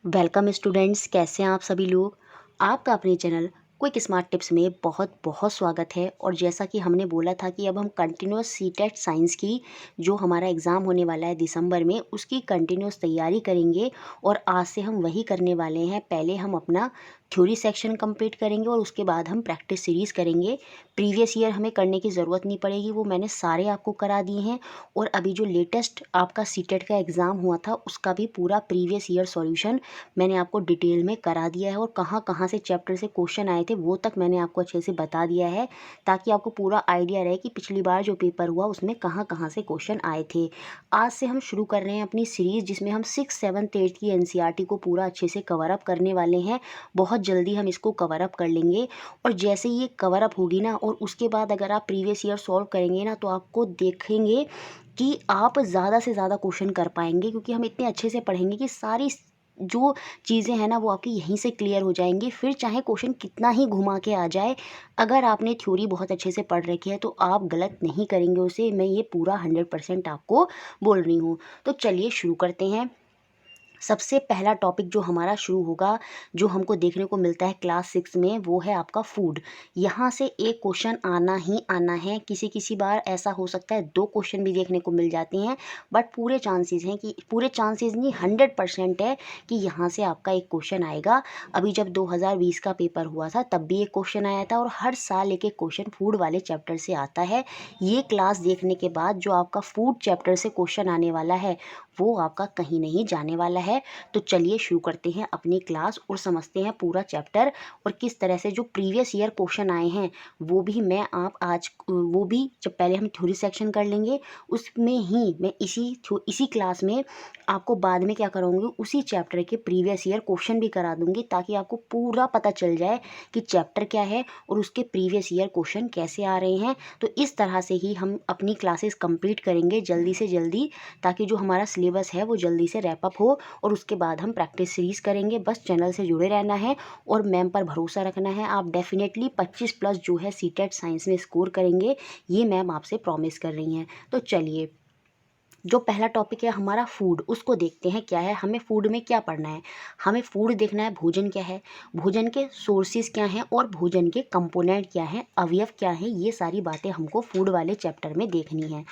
Welcome students, कैसे हैं आप सभी लोग। आपका अपने चैनल क्विक स्मार्ट टिप्स में बहुत बहुत स्वागत है। और जैसा कि हमने बोला था कि अब हम कंटिन्यूस सीटेट साइंस की जो हमारा एग्ज़ाम होने वाला है दिसंबर में, उसकी कंटिन्यूस तैयारी करेंगे। और आज से हम वही करने वाले हैं। पहले हम अपना थ्योरी सेक्शन कंप्लीट करेंगे और उसके बाद हम प्रैक्टिस सीरीज़ करेंगे। प्रीवियस ईयर हमें करने की ज़रूरत नहीं पड़ेगी, वो मैंने सारे आपको करा दिए हैं। और अभी जो लेटेस्ट आपका सीटेट का एग्ज़ाम हुआ था उसका भी पूरा प्रीवियस ईयर सॉल्यूशन मैंने आपको डिटेल में करा दिया है। और कहाँ कहाँ से चैप्टर से क्वेश्चन आए थे वो तक मैंने आपको अच्छे से बता दिया है, ताकि आपको पूरा आइडिया रहे कि पिछली बार जो पेपर हुआ उसमें कहाँ कहाँ से क्वेश्चन आए थे। आज से हम शुरू कर रहे हैं अपनी सीरीज़, जिसमें हम 6, 7, 8 की एनसीईआरटी को पूरा अच्छे से कवर अप करने वाले हैं। बहुत जल्दी हम इसको कवर अप कर लेंगे। और जैसे ही ये कवर अप होगी ना, और उसके बाद अगर आप प्रीवियस ईयर सॉल्व करेंगे ना, तो आपको देखेंगे कि आप ज़्यादा से ज़्यादा क्वेश्चन कर पाएंगे, क्योंकि हम इतने अच्छे से पढ़ेंगे कि सारी जो चीज़ें हैं ना वो आपकी यहीं से क्लियर हो जाएंगी। फिर चाहे क्वेश्चन कितना ही घुमा के आ जाए, अगर आपने थ्योरी बहुत अच्छे से पढ़ रखी है तो आप गलत नहीं करेंगे उसे। मैं ये पूरा 100% आपको बोल रही हूँ। तो चलिए शुरू करते हैं। सबसे पहला टॉपिक जो हमारा शुरू होगा, जो हमको देखने को मिलता है क्लास 6 में, वो है आपका फूड। यहाँ से एक क्वेश्चन आना ही आना है। किसी किसी बार ऐसा हो सकता है 2 क्वेश्चन भी देखने को मिल जाते हैं, बट पूरे चांसेस हैं कि पूरे चांसेस नहीं, 100% है कि यहाँ से आपका एक क्वेश्चन आएगा। अभी जब 2020 का पेपर हुआ था तब भी एक क्वेश्चन आया था, और हर साल एक एक क्वेश्चन फूड वाले चैप्टर से आता है। ये क्लास देखने के बाद जो आपका फूड चैप्टर से क्वेश्चन आने वाला है वो आपका कहीं नहीं जाने वाला है। तो चलिए शुरू करते हैं अपनी क्लास और समझते हैं पूरा चैप्टर, और किस तरह से जो प्रीवियस ईयर क्वेश्चन आए हैं वो भी मैं आप आज वो भी जब पहले हम थ्योरी सेक्शन कर लेंगे, उसमें ही मैं इसी क्लास में आपको बाद में क्या कराऊंगी, उसी चैप्टर के प्रीवियस ईयर क्वेश्चन भी करा दूंगी, ताकि आपको पूरा पता चल जाए कि चैप्टर क्या है और उसके प्रीवियस ईयर क्वेश्चन कैसे आ रहे हैं। तो इस तरह से ही हम अपनी क्लासेस कंप्लीट करेंगे जल्दी से जल्दी, ताकि जो हमारा सिलेबस है वो जल्दी से रैप अप हो। और उसके बाद हम प्रैक्टिस सीरीज़ करेंगे। बस चैनल से जुड़े रहना है और मैम पर भरोसा रखना है। आप डेफिनेटली 25 प्लस जो है सीटेट साइंस में स्कोर करेंगे, ये मैम आपसे प्रॉमिस कर रही हैं। तो चलिए, जो पहला टॉपिक है हमारा फूड, उसको देखते हैं क्या है। हमें फूड में क्या पढ़ना है, हमें फूड देखना है भोजन क्या है, भोजन के सोर्सेज क्या हैं, और भोजन के कंपोनेंट क्या हैं, अवयव क्या हैं। ये सारी बातें हमको फूड वाले चैप्टर में देखनी है।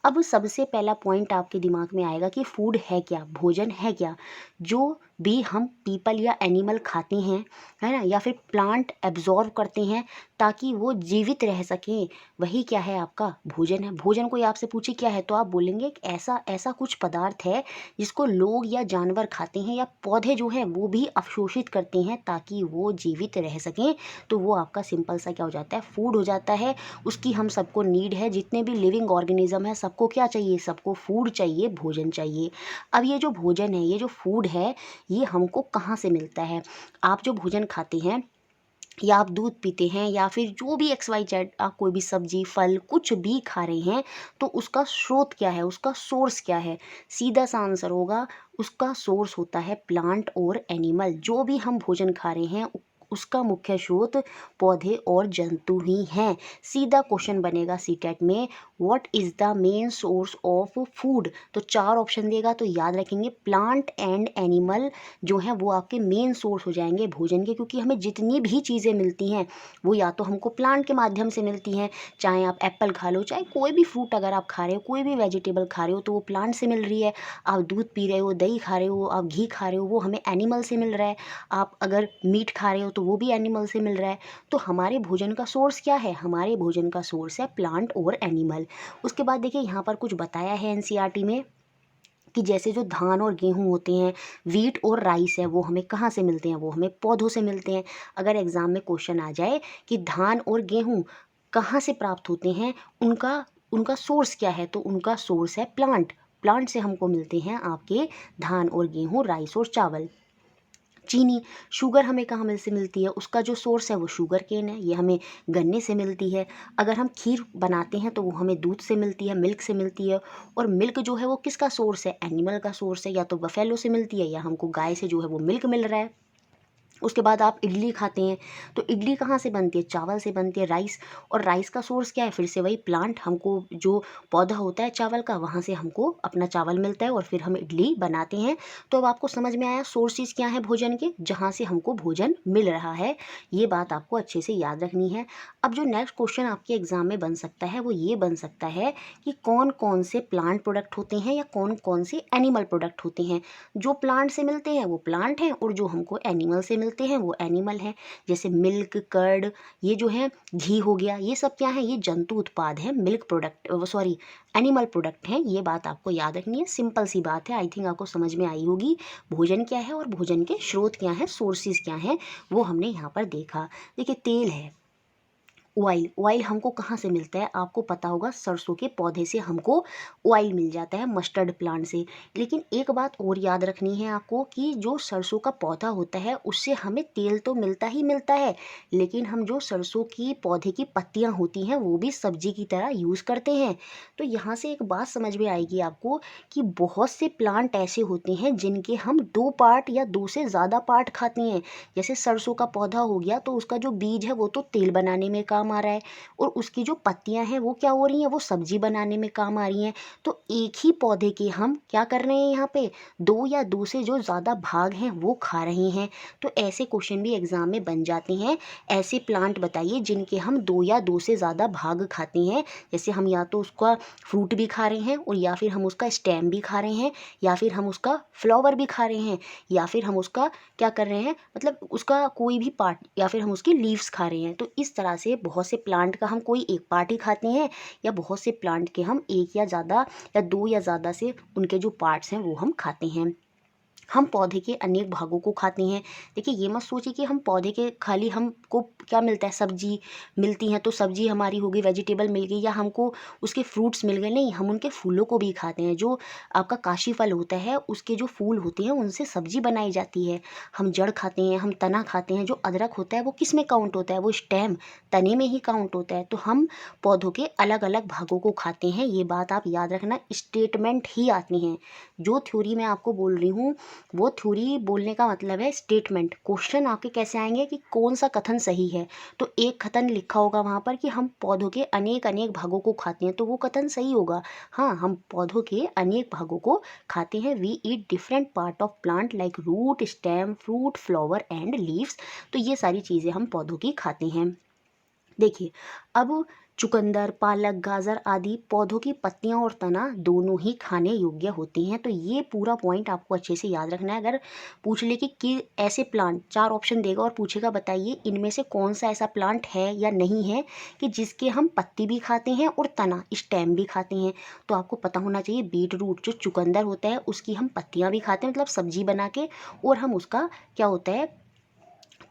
अब सबसे पहला पॉइंट आपके दिमाग में आएगा कि फूड है क्या, भोजन है क्या। जो भी हम पीपल या एनिमल खाते हैं, है ना, या फिर प्लांट एब्जॉर्व करते हैं ताकि वो जीवित रह सकें, वही क्या है, आपका भोजन है। भोजन कोई आपसे पूछे क्या है, तो आप बोलेंगे कि ऐसा ऐसा कुछ पदार्थ है जिसको लोग या जानवर खाते हैं, या पौधे जो हैं वो भी अवशोषित करते हैं ताकि वो जीवित रह सकें। तो वो आपका सिंपल सा क्या हो जाता है, फूड हो जाता है। उसकी हम सबको नीड है, जितने भी लिविंग ऑर्गेनिज्म है सबको क्या चाहिए, सबको फूड चाहिए, भोजन चाहिए। अब ये जो भोजन है, ये जो फूड है, ये हमको कहाँ से मिलता है। आप जो भोजन खाते हैं, या आप दूध पीते हैं, या फिर जो भी एक्स वाई जेड आप कोई भी सब्जी फल कुछ भी खा रहे हैं, तो उसका स्रोत क्या है, उसका सोर्स क्या है। सीधा सा आंसर होगा, उसका सोर्स होता है प्लांट और एनिमल। जो भी हम भोजन खा रहे हैं उसका मुख्य स्रोत पौधे और जंतु ही हैं। सीधा क्वेश्चन बनेगा सीटेट में, what is the main source of food. तो 4 ऑप्शन देगा, तो याद रखेंगे प्लांट एंड एनिमल जो हैं वो आपके मेन सोर्स हो जाएंगे भोजन के। क्योंकि हमें जितनी भी चीज़ें मिलती हैं वो या तो हमको प्लांट के माध्यम से मिलती हैं, चाहे आप एप्पल खा लो, चाहे कोई भी फ्रूट अगर आप खा रहे हो, कोई भी वेजिटेबल खा रहे हो, तो वो प्लांट से मिल रही है। आप दूध पी रहे हो, दही खा रहे हो, आप घी खा रहे हो, वो हमें एनिमल से मिल रहा है। आप अगर मीट खा रहे हो तो वो भी एनिमल से मिल रहा है। तो हमारे भोजन का सोर्स क्या है, हमारे भोजन का सोर्स है प्लांट और एनिमल। उसके बाद देखिए यहाँ पर कुछ बताया है एनसीईआरटी में कि जैसे जो धान और गेहूँ होते हैं, वीट और राइस है, वो हमें कहाँ से मिलते हैं, वो हमें पौधों से मिलते हैं। अगर एग्ज़ाम में क्वेश्चन आ जाए कि धान और गेहूँ कहाँ से प्राप्त होते हैं, उनका उनका सोर्स क्या है, तो उनका सोर्स है प्लांट। प्लांट से हमको मिलते हैं आपके धान और गेहूँ, राइस और चावल। चीनी, शुगर हमें कहाँ में से मिलती है, उसका जो सोर्स है वो शुगर केन है, ये हमें गन्ने से मिलती है। अगर हम खीर बनाते हैं तो वो हमें दूध से मिलती है, मिल्क से मिलती है। और मिल्क जो है वो किसका सोर्स है, एनिमल का सोर्स है, या तो बफेलो से मिलती है, या हमको गाय से जो है वो मिल्क मिल रहा है। उसके बाद आप इडली खाते हैं, तो इडली कहाँ से बनती है? चावल से बनती है, राइस। और राइस का सोर्स क्या है? फिर से वही प्लांट, हमको जो पौधा होता है चावल का, वहाँ से हमको अपना चावल मिलता है और फिर हम इडली बनाते हैं। तो अब आपको समझ में आया सोर्सेज क्या हैं भोजन के, जहाँ से हमको भोजन मिल रहा है। ये बात आपको अच्छे से याद रखनी है। अब जो नेक्स्ट क्वेश्चन आपके एग्जाम में बन सकता है वो ये बन सकता है कि कौन कौन से प्लांट प्रोडक्ट होते हैं या कौन कौन से एनिमल प्रोडक्ट होते हैं। जो प्लांट से मिलते हैं वो प्लांट हैं और जो हमको एनिमल से मिलते हैं वो एनिमल हैं। जैसे मिल्क, कर्ड, ये जो है घी हो गया, ये सब क्या है? ये जंतु उत्पाद है, milk product, sorry animal product हैं। ये बात आपको याद रखनी है, सिंपल सी बात है। आई थिंक आपको समझ में आई होगी भोजन क्या है और भोजन के स्रोत क्या हैं, सोर्सेज क्या हैं, वो हमने यहाँ पर देखा। देखिए तेल है, ऑयल, ऑयल हमको कहाँ से मिलता है? आपको पता होगा सरसों के पौधे से हमको ऑयल मिल जाता है, मस्टर्ड प्लांट से। लेकिन एक बात और याद रखनी है आपको कि जो सरसों का पौधा होता है उससे हमें तेल तो मिलता ही मिलता है, लेकिन हम जो सरसों की पौधे की पत्तियाँ होती हैं वो भी सब्जी की तरह यूज़ करते हैं। तो यहाँ से एक बात समझ में आएगी आपको कि बहुत से प्लांट ऐसे होते हैं जिनके हम 2 पार्ट या 2 से ज़्यादा पार्ट खाते हैं। जैसे सरसों का पौधा हो गया तो उसका जो बीज है वो तो तेल बनाने में काम आ रहा है, और उसकी जो पत्तियां हैं वो क्या हो रही हैं? वो सब्जी बनाने में काम आ रही हैं। तो एक ही पौधे के हम क्या कर रहे हैं यहाँ पे? 2 या 2 से जो ज़्यादा भाग हैं वो खा रहे हैं। तो ऐसे क्वेश्चन भी एग्जाम में बन जाते हैं। ऐसे प्लांट बताइए जिनके हम 2 या 2 से ज़्यादा भाग खाते हैं। जैसे हम या तो उसका फ्रूट भी खा रहे हैं, और या फिर हम उसका स्टेम भी खा रहे हैं, या फिर हम उसका फ्लावर भी खा रहे हैं, या फिर हम उसका क्या कर रहे हैं, मतलब उसका कोई भी पार्ट, या फिर हम उसकी लीव्स खा रहे हैं। तो इस तरह से बहुत से प्लांट का हम कोई एक पार्ट ही खाते हैं, या बहुत से प्लांट के हम एक या ज़्यादा या 2 या ज़्यादा से उनके जो पार्ट्स हैं वो हम खाते हैं। हम पौधे के अनेक भागों को खाते हैं। देखिए ये मत सोचिए कि हम पौधे के खाली हमको क्या मिलता है, सब्जी मिलती हैं तो सब्जी हमारी हो गई, वेजिटेबल मिल गई, या हमको उसके फ्रूट्स मिल गए। नहीं, हम उनके फूलों को भी खाते हैं। जो आपका काशी फल होता है उसके जो फूल होते हैं उनसे सब्जी बनाई जाती है। हम जड़ खाते हैं, हम तना खाते हैं। जो अदरक होता है वो किस में काउंट होता है? वो स्टेम, तने में ही काउंट होता है। तो हम पौधों के अलग अलग भागों को खाते हैं। ये बात आप याद रखना, स्टेटमेंट ही आती हैं। जो थ्योरी मैं आपको बोल रही हूँ वो थ्योरी बोलने का मतलब है स्टेटमेंट। क्वेश्चन आपके कैसे आएंगे कि कौन सा कथन सही है? तो एक कथन लिखा होगा वहाँ पर कि हम पौधों के अनेक अनेक भागों को खाते हैं, तो वो कथन सही होगा। हाँ, हम पौधों के अनेक भागों को खाते हैं। We eat different part of plant like root, stem, fruit, flower and leaves. तो ये सारी चीज़ें हम पौधों की खाते हैं। देखिए अब चुकंदर, पालक, गाजर आदि पौधों की पत्तियां और तना दोनों ही खाने योग्य होती हैं। तो ये पूरा पॉइंट आपको अच्छे से याद रखना है। अगर पूछ ले कि ऐसे प्लांट, 4 ऑप्शन देगा और पूछेगा बताइए इनमें से कौन सा ऐसा प्लांट है या नहीं है कि जिसके हम पत्ती भी खाते हैं और तना, स्टेम भी खाते हैं। तो आपको पता होना चाहिए बीट रूट जो चुकंदर होता है उसकी हम पत्तियां भी खाते हैं, मतलब सब्जी बना के, और हम उसका क्या होता है,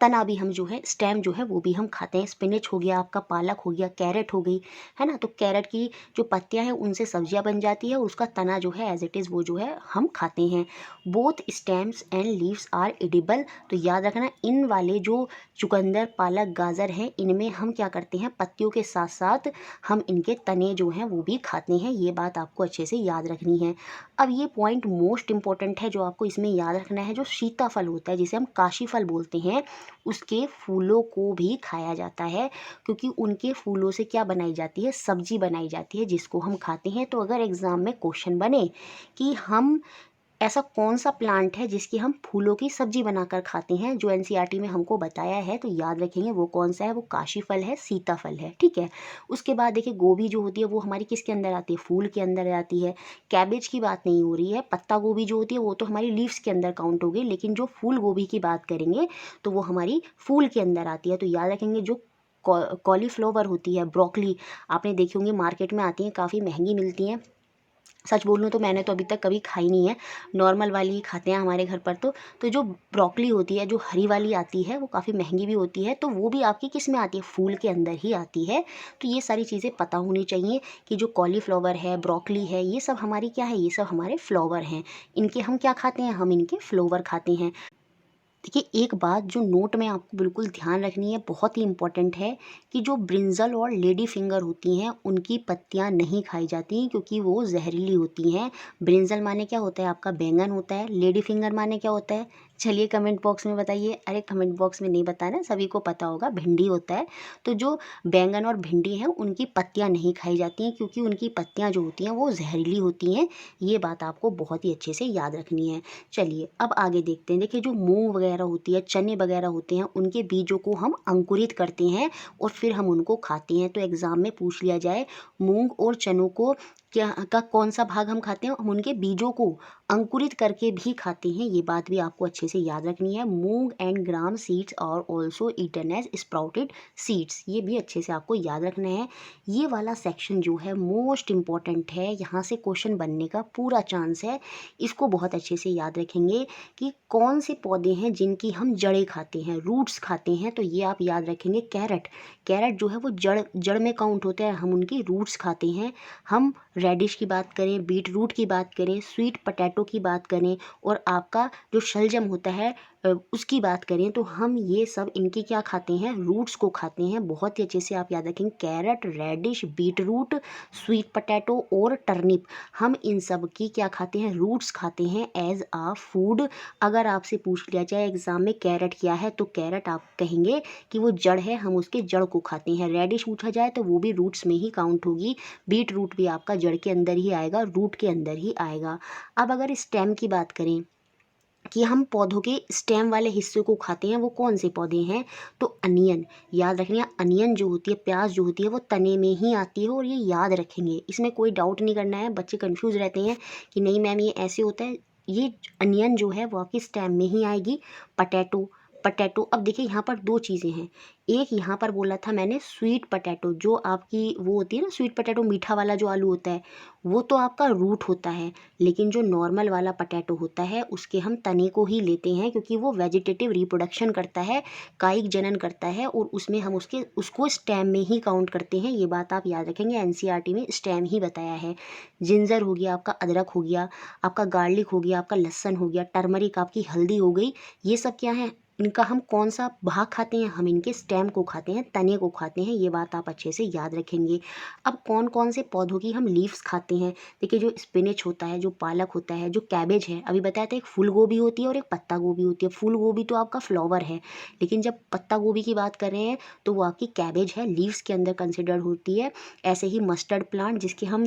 तना भी हम जो है, स्टेम जो है वो भी हम खाते हैं। स्पिनच हो गया आपका, पालक हो गया, कैरेट हो गई, है ना। तो कैरेट की जो पत्तियां हैं उनसे सब्जियां बन जाती है, और उसका तना जो है एज इट इज़ वो जो है हम खाते हैं। Both stems and leaves are edible. तो याद रखना इन वाले जो चुकंदर, पालक, गाजर हैं इनमें हम क्या करते हैं, पत्तियों के साथ साथ हम इनके तने जो हैं वो भी खाते हैं। ये बात आपको अच्छे से याद रखनी है। अब ये पॉइंट मोस्ट इंपॉर्टेंट है जो आपको इसमें याद रखना है। जो सीताफल होता है जिसे हम काशी फल बोलते हैं, उसके फूलों को भी खाया जाता है, क्योंकि उनके फूलों से क्या बनाई जाती है, सब्जी बनाई जाती है जिसको हम खाते हैं। तो अगर एग्जाम में क्वेश्चन बने कि हम ऐसा कौन सा प्लांट है जिसकी हम फूलों की सब्जी बनाकर खाते हैं, जो एनसीईआरटी में हमको बताया है, तो याद रखेंगे वो कौन सा है, वो काशी फल है, सीताफल है। ठीक है। उसके बाद देखिए गोभी जो होती है वो हमारी किसके अंदर आती है, फूल के अंदर आती है। कैबेज की बात नहीं हो रही है। पत्ता गोभी जो होती है वो तो हमारी लीव्स के अंदर काउंट हो गई, लेकिन जो फूल गोभी की बात करेंगे तो वो हमारी फूल के अंदर आती है। तो याद रखेंगे जो कॉलीफ्लावर होती है, ब्रोकली, आपने देखी होंगी मार्केट में आती हैं, काफ़ी महंगी मिलती हैं। सच बोलूँ तो मैंने तो अभी तक कभी खाई नहीं है, नॉर्मल वाली ही खाते हैं हमारे घर पर। तो जो ब्रोकली होती है, जो हरी वाली आती है, वो काफ़ी महंगी भी होती है। तो वो भी आपकी किस में आती है, फूल के अंदर ही आती है। तो ये सारी चीज़ें पता होनी चाहिए कि जो कॉलीफ्लावर है, ब्रोकली है, ये सब हमारी क्या है, ये सब हमारे फ्लावर हैं। इनके हम क्या खाते हैं, हम इनके फ्लावर खाते हैं। देखिए एक बात जो नोट में आपको बिल्कुल ध्यान रखनी है, बहुत ही इंपॉर्टेंट है, कि जो ब्रिंजल और लेडी फिंगर होती हैं उनकी पत्तियां नहीं खाई जाती क्योंकि वो जहरीली होती हैं। ब्रिंजल माने क्या होता है, आपका बैंगन होता है। लेडी फिंगर माने क्या होता है, चलिए कमेंट बॉक्स में बताइए। अरे कमेंट बॉक्स में नहीं बताना, सभी को पता होगा भिंडी होता है। तो जो बैंगन और भिंडी हैं उनकी पत्तियां नहीं खाई जाती हैं, क्योंकि उनकी पत्तियां जो होती हैं वो जहरीली होती हैं। ये बात आपको बहुत ही अच्छे से याद रखनी है। चलिए अब आगे देखते हैं। देखिए जो मूंग वगैरह होती है, चने वगैरह होते हैं, उनके बीजों को हम अंकुरित करते हैं और फिर हम उनको खाते हैं। तो एग्ज़ाम में पूछ लिया जाए मूंग और चनों को क्या का कौन सा भाग हम खाते हैं, हम उनके बीजों को अंकुरित करके भी खाते हैं। ये बात भी आपको अच्छे से याद रखनी है। Moong and gram seeds are also eaten as sprouted seeds, ये भी अच्छे से आपको याद रखना है। ये वाला सेक्शन जो है मोस्ट इम्पॉर्टेंट है, यहाँ से क्वेश्चन बनने का पूरा चांस है। इसको बहुत अच्छे से याद रखेंगे कि कौन से पौधे हैं जिनकी हम जड़ें खाते हैं, रूट्स खाते हैं। तो ये आप याद रखेंगे। कैरेट, कैरेट जो है वो जड़ जड़ में काउंट होता है, हम उनकी रूट्स खाते हैं। हम रेडिश की बात करें, बीट रूट की बात करें, स्वीट पोटैटो की बात करें और आपका जो शलजम होता है उसकी बात करें, तो हम ये सब इनकी क्या खाते हैं, रूट्स को खाते हैं। बहुत ही अच्छे से आप याद रखेंगे। Carrot, radish, beet root, sweet potato और टर्निप, हम इन सब की क्या खाते हैं, रूट्स खाते हैं एज आ फूड। अगर आपसे पूछ लिया जाए एग्जाम में कैरेट क्या है, तो कैरेट आप कहेंगे कि वो जड़ है, हम उसके जड़ को खाते हैं। रेडिश पूछा जाए तो वो भी रूट्स में ही काउंट होगी। बीट रूट भी आपका जड़ के अंदर ही आएगा, रूट के अंदर ही आएगा। अब अगर स्टेम की बात करें कि हम पौधों के स्टेम वाले हिस्से को खाते हैं, वो कौन से पौधे हैं, तो अनियन। याद रखना, अनियन जो होती है, प्याज जो होती है, वो तने में ही आती है और ये याद रखेंगे। इसमें कोई डाउट नहीं करना है। बच्चे कंफ्यूज रहते हैं कि नहीं मैम ये ऐसे होता है। ये अनियन जो है वो आपकी स्टेम में ही आएगी। पटैटो, पटैटो, अब देखिए यहाँ पर दो चीज़ें हैं। एक यहाँ पर बोला था मैंने स्वीट पटैटो, जो आपकी वो होती है ना स्वीट पटैटो, मीठा वाला जो आलू होता है, वो तो आपका रूट होता है। लेकिन जो नॉर्मल वाला पटैटो होता है उसके हम तने को ही लेते हैं, क्योंकि वो वेजिटेटिव रिप्रोडक्शन करता है, कायिक जनन करता है, और उसमें हम उसको स्टेम में ही काउंट करते हैं। ये बात आप याद रखेंगे, एनसीईआरटी में स्टेम ही बताया है। जिंजर हो गया आपका, अदरक हो गया आपका, गार्लिक हो गया आपका, लहसुन हो गया, टर्मरिक आपकी हल्दी हो गई। ये सब क्या है, इनका हम कौन सा भाग खाते हैं, हम इनके स्टेम को खाते हैं, तने को खाते हैं। ये बात आप अच्छे से याद रखेंगे। अब कौन कौन से पौधों की हम लीव्स खाते हैं। देखिए जो स्पिनच होता है, जो पालक होता है, जो कैबेज है, अभी बताया था एक फूल गोभी होती है और एक पत्ता गोभी होती है। फूल गोभी तो आपका फ्लावर है, लेकिन जब पत्ता गोभी की बात कर रहे हैं तो वो आपकी कैबेज है, लीव्स के अंदर कंसिडर होती है। ऐसे ही मस्टर्ड प्लांट, जिसके हम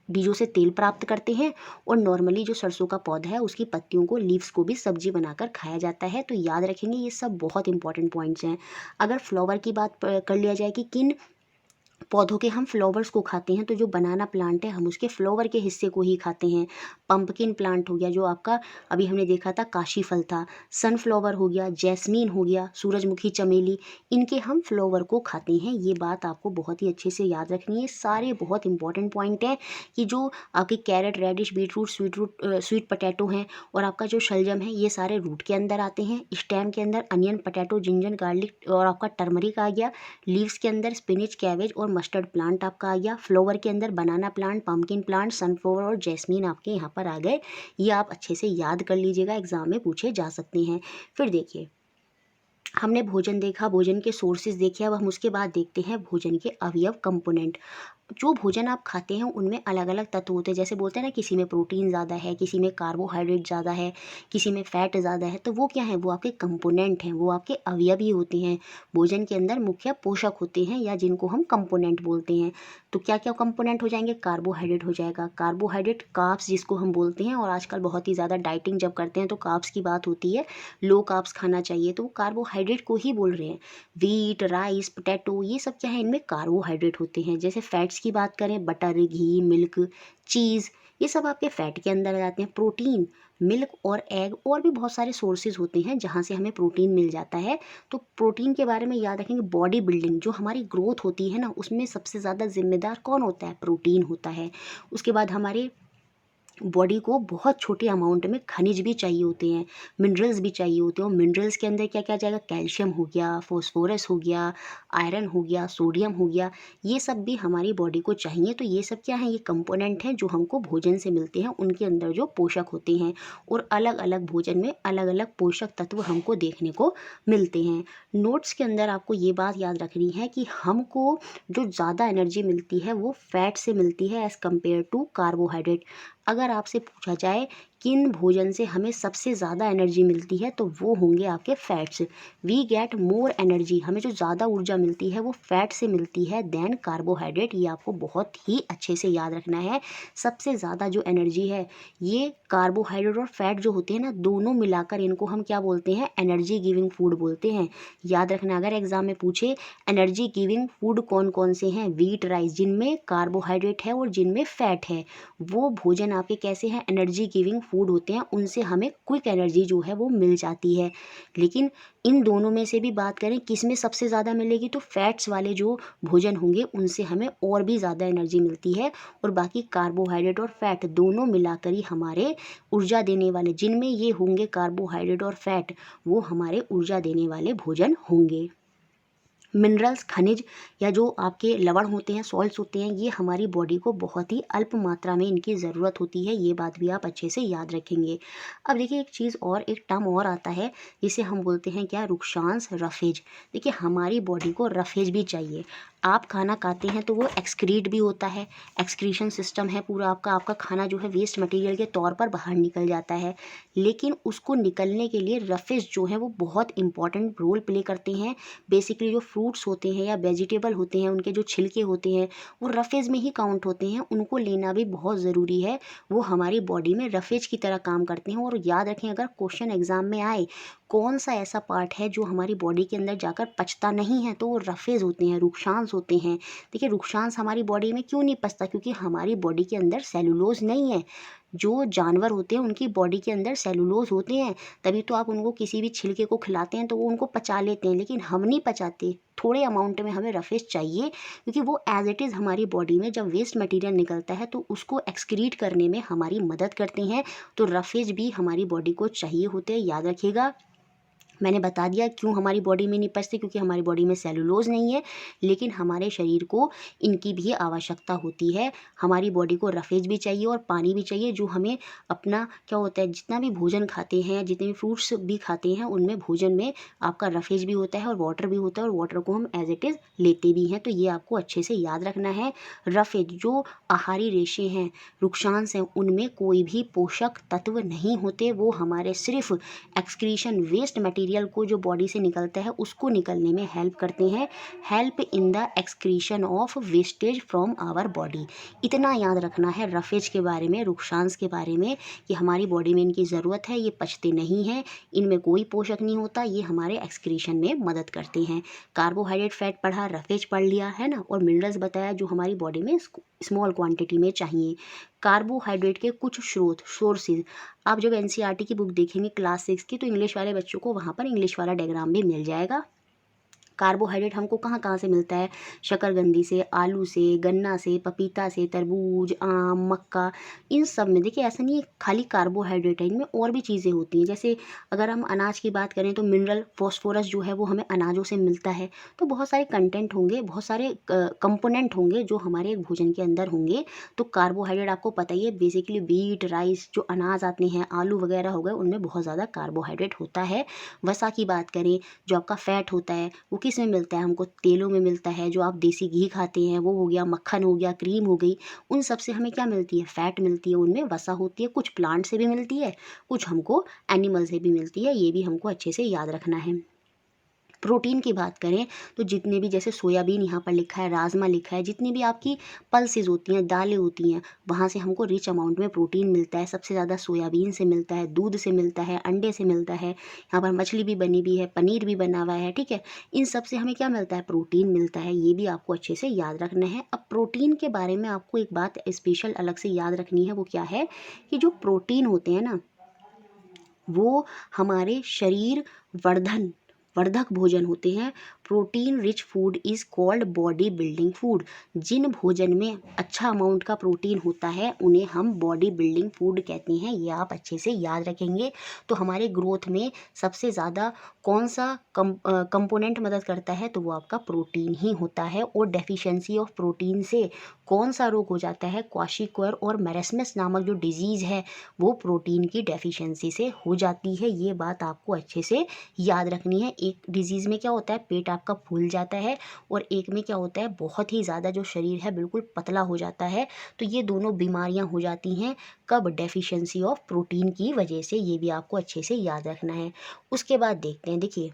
बीजों से तेल प्राप्त करते हैं, और नॉर्मली जो सरसों का पौधा है उसकी पत्तियों को, लीव्स को भी सब्जी बनाकर खाया जाता है। तो याद रखेंगे, ये सब बहुत इंपॉर्टेंट पॉइंट्स हैं। अगर फ्लावर की बात कर लिया जाए कि किन पौधों के हम फ्लावर्स को खाते हैं, तो जो बनाना प्लांट है हम उसके फ्लावर के हिस्से को ही खाते हैं। पंपकिन प्लांट हो गया, जो आपका अभी हमने देखा था काशी फल था। सनफ्लावर हो गया, जैस्मीन हो गया, सूरजमुखी चमेली, इनके हम फ्लावर को खाते हैं। ये बात आपको बहुत ही अच्छे से याद रखनी है। सारे बहुत इंपॉर्टेंट पॉइंट हैं कि जो आपकी carrot, radish, beet root, sweet potato हैं, और आपका जो शलजम है, ये सारे रूट के अंदर आते हैं। स्टेम के अंदर अनियन, पटैटो, जिंजर, गार्लिक और आपका टर्मरिक आ गया। लीव्स के अंदर स्पिनिच, कैबेज और मस्टर्ड प्लांट आपका आ गया। फ्लावर के अंदर बनाना प्लांट, पम्पकिन प्लांट, सनफ्लावर और जैस्मीन आपके यहाँ पर आ गए। ये आप अच्छे से याद कर लीजिएगा, एग्जाम में पूछे जा सकते हैं। फिर देखिए, हमने भोजन देखा, भोजन के सोर्सेज देखे, अब हम उसके बाद देखते हैं भोजन के अवयव, कंपोनेंट। जो भोजन आप खाते हैं उनमें अलग अलग तत्व होते हैं। जैसे बोलते हैं ना, किसी में प्रोटीन ज़्यादा है, किसी में कार्बोहाइड्रेट ज़्यादा है, किसी में फैट ज़्यादा है, तो वो क्या है, वो आपके कंपोनेंट हैं, वो आपके अवयव ही होते हैं। भोजन के अंदर मुख्य पोषक होते हैं, या जिनको हम कंपोनेंट बोलते हैं। तो क्या क्या कंपोनेंट हो जाएंगे, कार्बोहाइड्रेट हो जाएगा। कार्बोहाइड्रेट, कार्ब्स जिसको हम बोलते हैं, और आजकल बहुत ही ज़्यादा डाइटिंग जब करते हैं तो कार्ब्स की बात होती है, लो कार्ब्स खाना चाहिए, तो वो कार्बोहाइड्रेट को ही बोल रहे हैं। व्हीट, राइस, पोटैटो, ये सब क्या है, इनमें कार्बोहाइड्रेट होते हैं। जैसे फैट्स की बात करें, बटर, घी, मिल्क, चीज़, ये सब आपके फैट के अंदर आ जाते हैं। प्रोटीन, मिल्क और एग, और भी बहुत सारे सोर्सेज होते हैं जहाँ से हमें प्रोटीन मिल जाता है। तो प्रोटीन के बारे में याद रखेंगे। बॉडी बिल्डिंग, जो हमारी ग्रोथ होती है ना, उसमें सबसे ज़्यादा जिम्मेदार कौन होता है, प्रोटीन होता है। उसके बाद हमारे बॉडी को बहुत छोटे अमाउंट में खनिज भी चाहिए होते हैं, मिनरल्स भी चाहिए होते हैं। और मिनरल्स के अंदर क्या क्या जाएगा, कैल्शियम हो गया, फॉस्फोरस हो गया, आयरन हो गया, सोडियम हो गया, ये सब भी हमारी बॉडी को चाहिए। तो ये सब क्या है, ये कंपोनेंट हैं जो हमको भोजन से मिलते हैं, उनके अंदर जो पोषक होते हैं। और अलग अलग भोजन में अलग अलग पोषक तत्व हमको देखने को मिलते हैं। नोट्स के अंदर आपको ये बात याद रखनी है कि हमको जो ज़्यादा एनर्जी मिलती है वो फैट से मिलती है एज़ कम्पेयर टू कार्बोहाइड्रेट। अगर आपसे पूछा जाए किन भोजन से हमें सबसे ज़्यादा एनर्जी मिलती है, तो वो होंगे आपके fats. We get more energy, हमें जो ज़्यादा ऊर्जा मिलती है वो फैट से मिलती है देन कार्बोहाइड्रेट। ये आपको बहुत ही अच्छे से याद रखना है। सबसे ज़्यादा जो एनर्जी है ये कार्बोहाइड्रेट और फैट जो होते हैं ना, दोनों मिलाकर इनको हम क्या बोलते हैं, एनर्जी गिविंग फूड बोलते हैं। याद रखना, अगर एग्जाम में पूछे एनर्जी गिविंग फूड कौन कौन से हैं, व्हीट राइस जिनमें कार्बोहाइड्रेट है और जिनमें फैट है, वो भोजन आपके कैसे हैं, एनर्जी गिविंग फूड होते हैं। उनसे हमें क्विक एनर्जी जो है वो मिल जाती है। लेकिन इन दोनों में से भी बात करें किस में सबसे ज़्यादा मिलेगी, तो फैट्स वाले जो भोजन होंगे उनसे हमें और भी ज़्यादा एनर्जी मिलती है। और बाकी कार्बोहाइड्रेट और फैट दोनों मिलाकर ही हमारे ऊर्जा देने वाले, जिनमें ये होंगे कार्बोहाइड्रेट और फैट, वो हमारे ऊर्जा देने वाले भोजन होंगे। मिनरल्स, खनिज या जो आपके लवण होते हैं, सॉल्ट्स होते हैं, ये हमारी बॉडी को बहुत ही अल्प मात्रा में इनकी ज़रूरत होती है। ये बात भी आप अच्छे से याद रखेंगे। अब देखिए एक चीज़ और, एक टर्म और आता है जिसे हम बोलते हैं क्या, रुक्षांश, रफेज। देखिए हमारी बॉडी को रफेज भी चाहिए। आप खाना खाते हैं तो वो एक्सक्रीट भी होता है, एक्सक्रीशन सिस्टम है पूरा आपका। आपका खाना जो है वेस्ट मटेरियल के तौर पर बाहर निकल जाता है, लेकिन उसको निकलने के लिए रफेज जो है वो बहुत इंपॉर्टेंट रोल प्ले करते हैं। बेसिकली जो फ्रूट्स होते हैं या वेजिटेबल होते हैं, उनके जो छिलके होते हैं वो रफेज में ही काउंट होते हैं। उनको लेना भी बहुत ज़रूरी है, वो हमारी बॉडी में रफेज की तरह काम करते हैं। और याद रखें, अगर क्वेश्चन एग्जाम में आए कौन सा ऐसा पार्ट है जो हमारी बॉडी के अंदर जाकर पचता नहीं है, तो वो रफेज होते हैं, रुक्षांश होते हैं। देखिए रुक्षांश हमारी बॉडी में क्यों नहीं पचता, क्योंकि हमारी बॉडी के अंदर सेलुलोज नहीं है। जो जानवर होते हैं उनकी बॉडी के अंदर सेलुलोज होते हैं, तभी तो आप उनको किसी भी छिलके को खिलाते हैं तो वो उनको पचा लेते हैं, लेकिन हम नहीं पचाते। थोड़े अमाउंट में हमें रफेज चाहिए, क्योंकि वो एज इट इज़ हमारी बॉडी में जब वेस्ट मटेरियल निकलता है तो उसको एक्सक्रीट करने में हमारी मदद करते हैं। तो रफेज भी हमारी बॉडी को चाहिए होते हैं, याद रखिएगा। मैंने बता दिया क्यों हमारी बॉडी में नहीं पचते, क्योंकि हमारी बॉडी में सेलुलोज नहीं है, लेकिन हमारे शरीर को इनकी भी आवश्यकता होती है। हमारी बॉडी को रफेज भी चाहिए और पानी भी चाहिए, जो हमें अपना क्या होता है, जितना भी भोजन खाते हैं, जितने भी फ्रूट्स भी खाते हैं, उनमें भोजन में आपका रफेज भी होता है और वाटर भी होता है, और वाटर को हम एज इट इज़ लेते भी हैं। तो ये आपको अच्छे से याद रखना है। रफेज जो आहारी रेशे हैं, रुक्षांश हैं, उनमें कोई भी पोषक तत्व नहीं होते। वो हमारे सिर्फ एक्सक्रीशन, वेस्ट मटेरियल को जो बॉडी से निकलता है उसको निकलने में हेल्प करते हैं। Help in the excretion of wastage from our body. इतना याद रखना है रफेज के बारे में, रुक्षांश के बारे में, कि हमारी बॉडी में इनकी ज़रूरत है, ये पचते नहीं हैं, इनमें कोई पोषक नहीं होता, ये हमारे एक्सक्रीशन में मदद करते हैं। कार्बोहाइड्रेट, फैट पढ़ा, रफेज पढ़ लिया है ना, और मिनरल्स बताया जो हमारी बॉडी में स्मॉल क्वांटिटी में चाहिए। कार्बोहाइड्रेट के कुछ स्रोत, सोर्सेज, आप जब एनसीईआरटी की बुक देखेंगे क्लास 6 की, तो इंग्लिश वाले बच्चों को वहाँ पर इंग्लिश वाला डायग्राम भी मिल जाएगा। कार्बोहाइड्रेट हमको कहाँ कहाँ से मिलता है, शकरकंदी से, आलू से, गन्ना से, पपीता से, तरबूज, आम, मक्का, इन सब में। देखिए ऐसा नहीं है खाली कार्बोहाइड्रेट है, इनमें और भी चीज़ें होती हैं। जैसे अगर हम अनाज की बात करें तो मिनरल फॉस्फोरस जो है वो हमें अनाजों से मिलता है। तो बहुत सारे कंटेंट होंगे, बहुत सारे कंपोनेंट होंगे जो हमारे एक भोजन के अंदर होंगे। तो कार्बोहाइड्रेट आपको पता ही है, बेसिकली व्हीट, राइस, जो अनाज आते हैं, आलू वगैरह हो गए, उनमें बहुत ज़्यादा कार्बोहाइड्रेट होता है। वसा की बात करें, जो आपका फैट होता है वो किस में मिलता है, हमको तेलों में मिलता है। जो आप देसी घी खाते हैं वो हो गया, मक्खन हो गया, क्रीम हो गई, उन सब से हमें क्या मिलती है, फैट मिलती है, उनमें वसा होती है। कुछ प्लांट से भी मिलती है, कुछ हमको एनिमल से भी मिलती है, ये भी हमको अच्छे से याद रखना है। प्रोटीन की बात करें तो जितने भी, जैसे सोयाबीन यहाँ पर लिखा है, राजमा लिखा है, जितनी भी आपकी पल्सेस होती हैं, दालें होती हैं, वहाँ से हमको रिच अमाउंट में प्रोटीन मिलता है। सबसे ज़्यादा सोयाबीन से मिलता है, दूध से मिलता है, अंडे से मिलता है, यहाँ पर मछली भी बनी हुई है, पनीर भी बना हुआ है, ठीक है। इन सब से हमें क्या मिलता है, प्रोटीन मिलता है। ये भी आपको अच्छे से याद रखना है। अब प्रोटीन के बारे में आपको एक बात स्पेशल अलग से याद रखनी है, वो क्या है कि जो प्रोटीन होते हैं ना, वो हमारे शरीर वर्धक भोजन होते हैं। Protein rich food is called body building food. जिन भोजन में अच्छा अमाउंट का प्रोटीन होता है उन्हें हम बॉडी बिल्डिंग फूड कहते हैं। ये आप अच्छे से याद रखेंगे। तो हमारे ग्रोथ में सबसे ज़्यादा कौन सा कंपोनेंट मदद करता है, तो वो आपका प्रोटीन ही होता है। और डेफिशिएंसी ऑफ प्रोटीन से कौन सा रोग हो जाता है, क्वाशीक्वर और मेरेस्मस नामक जो डिजीज़ है वो प्रोटीन की डेफिशिएंसी से हो जाती है। ये बात आपको अच्छे से याद रखनी है। एक डिजीज़ में क्या होता है, पेट आपका फूल जाता है और एक में क्या होता है बहुत ही ज़्यादा जो शरीर है बिल्कुल पतला हो जाता है। तो ये दोनों बीमारियां हो जाती हैं कब? डेफिशिएंसी ऑफ प्रोटीन की वजह से। ये भी आपको अच्छे से याद रखना है। उसके बाद देखते हैं, देखिए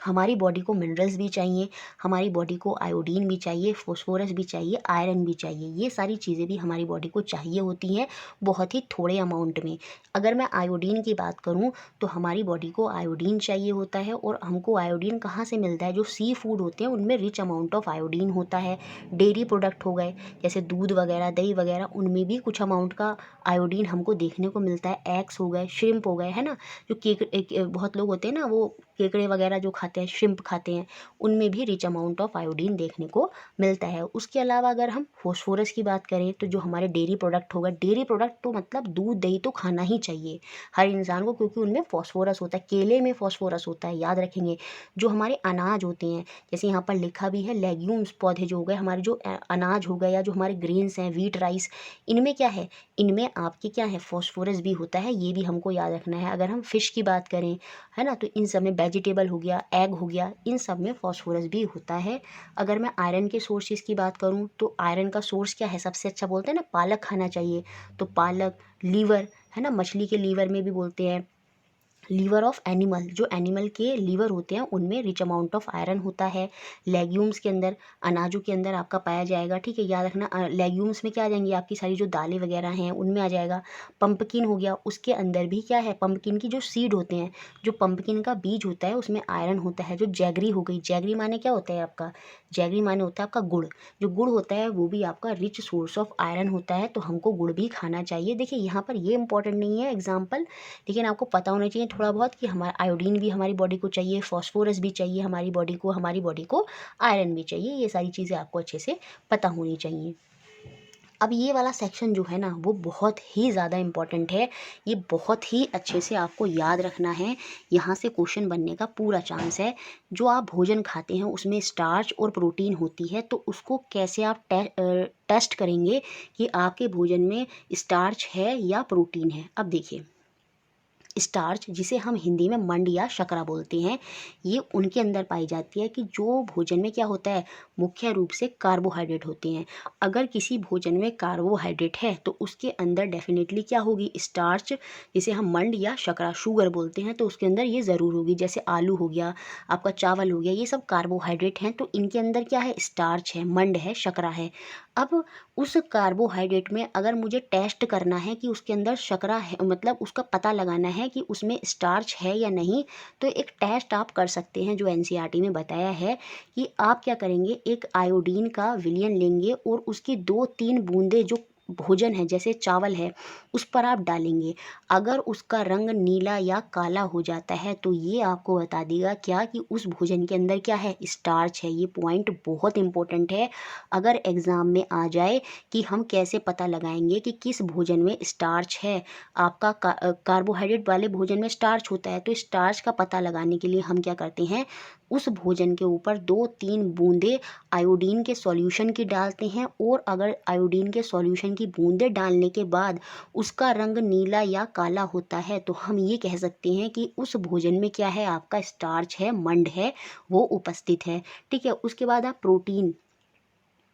हमारी बॉडी को मिनरल्स भी चाहिए, हमारी बॉडी को आयोडीन भी चाहिए, फॉस्फोरस भी चाहिए, आयरन भी चाहिए। ये सारी चीज़ें भी हमारी बॉडी को चाहिए होती हैं बहुत ही थोड़े अमाउंट में। अगर मैं आयोडीन की बात करूं तो हमारी बॉडी को आयोडीन चाहिए होता है और हमको आयोडीन कहाँ से मिलता है? जो सी फूड होते हैं उनमें रिच अमाउंट ऑफ आयोडीन होता है। डेयरी प्रोडक्ट हो गए जैसे दूध वगैरह, दही वगैरह, उनमें भी कुछ अमाउंट का आयोडीन हमको देखने को मिलता है। एग्स हो गए, श्रिम्प हो गए, है ना, जो बहुत लोग होते हैं ना वो केकड़े वगैरह जो खाते हैं, श्रिम्प खाते हैं, उनमें भी रिच अमाउंट ऑफ आयोडीन देखने को मिलता है। उसके अलावा अगर हम फॉस्फोरस की बात करें तो जो हमारे डेयरी प्रोडक्ट होगा, डेयरी प्रोडक्ट तो मतलब दूध दही तो खाना ही चाहिए हर इंसान को, क्योंकि उनमें फॉस्फोरस होता है। केले में फॉस्फोरस होता है, याद रखेंगे। जो हमारे अनाज होते हैं, जैसे यहाँ पर लिखा भी है लेग्यूम्स, पौधे जो हो गए हमारे, जो अनाज हो गए या जो हमारे ग्रेन्स हैं, व्हीट, राइस, इनमें क्या है? इनमें आपके क्या है? फॉस्फोरस भी होता है। ये भी हमको याद रखना है। अगर हम फिश की बात करें, है ना, तो इन सब में वेजिटेबल हो गया, एग हो गया, इन सब में फॉस्फोरस भी होता है। अगर मैं आयरन के सोर्सेज की बात करूं तो आयरन का सोर्स क्या है? सबसे अच्छा बोलते हैं ना पालक खाना चाहिए, तो पालक, लीवर, है ना, मछली के लीवर में भी बोलते हैं, लीवर ऑफ एनिमल, जो एनिमल के लीवर होते हैं उनमें रिच अमाउंट ऑफ आयरन होता है। लेग्यूम्स के अंदर, अनाजों के अंदर आपका पाया जाएगा, ठीक है, याद रखना। लेग्यूम्स में क्या आ जाएंगी? आपकी सारी जो दालें वगैरह हैं उनमें आ जाएगा। पंपकिन हो गया, उसके अंदर भी क्या है? पंपकिन की जो सीड होते हैं, जो पंपकिन का बीज होता है उसमें आयरन होता है। जो जैगरी हो गई, जैगरी माने क्या होता है आपका? जैगरी माने होता है आपका गुड़। जो गुड़ होता है वो भी आपका रिच सोर्स ऑफ आयरन होता है, तो हमको गुड़ भी खाना चाहिए। देखिए यहाँ पर ये इंपॉर्टेंट नहीं है एग्जाम्पल, लेकिन आपको पता होना चाहिए थोड़ा बहुत कि हमारा आयोडीन भी हमारी बॉडी को चाहिए, फॉस्फोरस भी चाहिए हमारी बॉडी को आयरन भी चाहिए। ये सारी चीज़ें आपको अच्छे से पता होनी चाहिए। अब ये वाला सेक्शन जो है ना वो बहुत ही ज़्यादा इम्पॉर्टेंट है। ये बहुत ही अच्छे से आपको याद रखना है। यहाँ से क्वेश्चन बनने का पूरा चांस है। जो आप भोजन खाते हैं उसमें स्टार्च और प्रोटीन होती है, तो उसको कैसे आप टेस्ट करेंगे कि आपके भोजन में स्टार्च है या प्रोटीन है? अब देखिए, स्टार्च, जिसे हम हिंदी में मंड या शकरा बोलते हैं, ये उनके अंदर पाई जाती है कि जो भोजन में क्या होता है? मुख्य रूप से कार्बोहाइड्रेट होते हैं। अगर किसी भोजन में कार्बोहाइड्रेट है तो उसके अंदर डेफिनेटली क्या होगी? स्टार्च, जिसे हम मंड या शकरा, शुगर बोलते हैं, तो उसके अंदर ये ज़रूर होगी। जैसे आलू हो गया, आपका चावल हो गया, ये सब कार्बोहाइड्रेट हैं, तो इनके अंदर क्या है? स्टार्च है, मंड है, शकरा है। अब उस कार्बोहाइड्रेट में अगर मुझे टेस्ट करना है कि उसके अंदर शकरा है, मतलब उसका पता लगाना है कि उसमें स्टार्च है या नहीं, तो एक टेस्ट आप कर सकते हैं जो एनसीईआरटी में बताया है कि आप क्या करेंगे, एक आयोडीन का विलयन लेंगे और उसकी 2-3 बूंदें जो भोजन है जैसे चावल है उस पर आप डालेंगे। अगर उसका रंग नीला या काला हो जाता है तो ये आपको बता देगा क्या कि उस भोजन के अंदर क्या है? स्टार्च है। ये पॉइंट बहुत इंपॉर्टेंट है। अगर एग्ज़ाम में आ जाए कि हम कैसे पता लगाएंगे कि किस भोजन में स्टार्च है, आपका कार्बोहाइड्रेट वाले भोजन में स्टार्च होता है, तो स्टार्च का पता लगाने के लिए हम क्या करते हैं? उस भोजन के ऊपर 2-3 बूंदें आयोडीन के सॉल्यूशन की डालते हैं, और अगर आयोडीन के सॉल्यूशन की बूंदें डालने के बाद उसका रंग नीला या काला होता है तो हम ये कह सकते हैं कि उस भोजन में क्या है? आपका स्टार्च है, मंड है, वो उपस्थित है। ठीक है, उसके बाद आप प्रोटीन,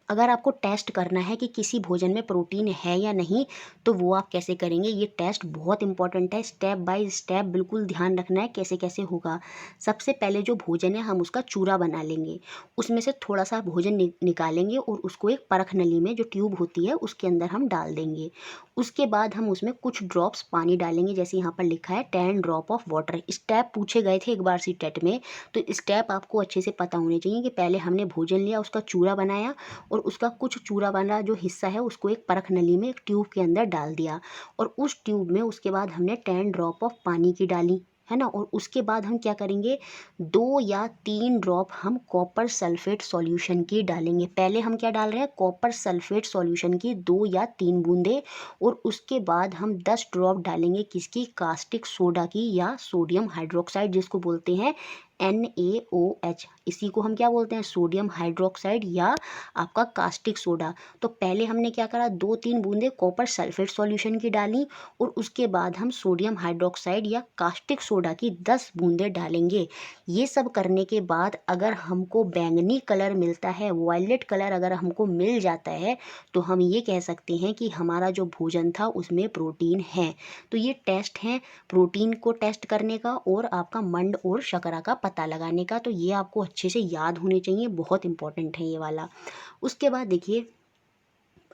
अगर आपको टेस्ट करना है कि किसी भोजन में प्रोटीन है या नहीं, तो वो आप कैसे करेंगे? ये टेस्ट बहुत इंपॉर्टेंट है। स्टेप बाय स्टेप बिल्कुल ध्यान रखना है कैसे कैसे होगा। सबसे पहले जो भोजन है हम उसका चूरा बना लेंगे, उसमें से थोड़ा सा भोजन निकालेंगे और उसको एक परख नली में जो ट्यूब होती है उसके अंदर हम डाल देंगे। उसके बाद हम उसमें कुछ ड्रॉप्स पानी डालेंगे, जैसे यहाँ पर लिखा है 10 ड्रॉप ऑफ वाटर। स्टेप पूछे गए थे एक बार सी टेट में, तो स्टेप आपको अच्छे से पता होने चाहिए कि पहले हमने भोजन लिया, उसका चूरा बनाया, और उसका कुछ चूरा वाला जो हिस्सा है उसको एक परख नली में एक ट्यूब के अंदर डाल दिया, और उस ट्यूब में उसके बाद हमने 10 ड्रॉप ऑफ पानी की डाली, है ना। और उसके बाद हम क्या करेंगे? 2 या 3 ड्रॉप हम कॉपर सल्फेट सॉल्यूशन की डालेंगे। पहले हम क्या डाल रहे हैं? कॉपर सल्फेट सॉल्यूशन की 2 या 3 बूंदें, और उसके बाद हम 10 ड्रॉप डालेंगे किसकी? कास्टिक सोडा की, या सोडियम हाइड्रोक्साइड जिसको बोलते हैं NaOH, इसी को हम क्या बोलते हैं, सोडियम हाइड्रोक्साइड या आपका कास्टिक सोडा। तो पहले हमने क्या करा, 2-3 बूंदे कॉपर सल्फेट सॉल्यूशन की डाली और उसके बाद हम सोडियम हाइड्रोक्साइड या कास्टिक सोडा की 10 बूंदे डालेंगे। ये सब करने के बाद अगर हमको बैंगनी कलर मिलता है, वायलेट कलर अगर हमको मिल जाता है, तो हम ये कह सकते हैं कि हमारा जो भोजन था उसमें प्रोटीन है। तो ये टेस्ट हैं प्रोटीन को टेस्ट करने का और आपका मंड और शकरा का पता लगाने का। तो ये आपको अच्छे से याद होने चाहिए, बहुत इंपॉर्टेंट है ये वाला। उसके बाद देखिए,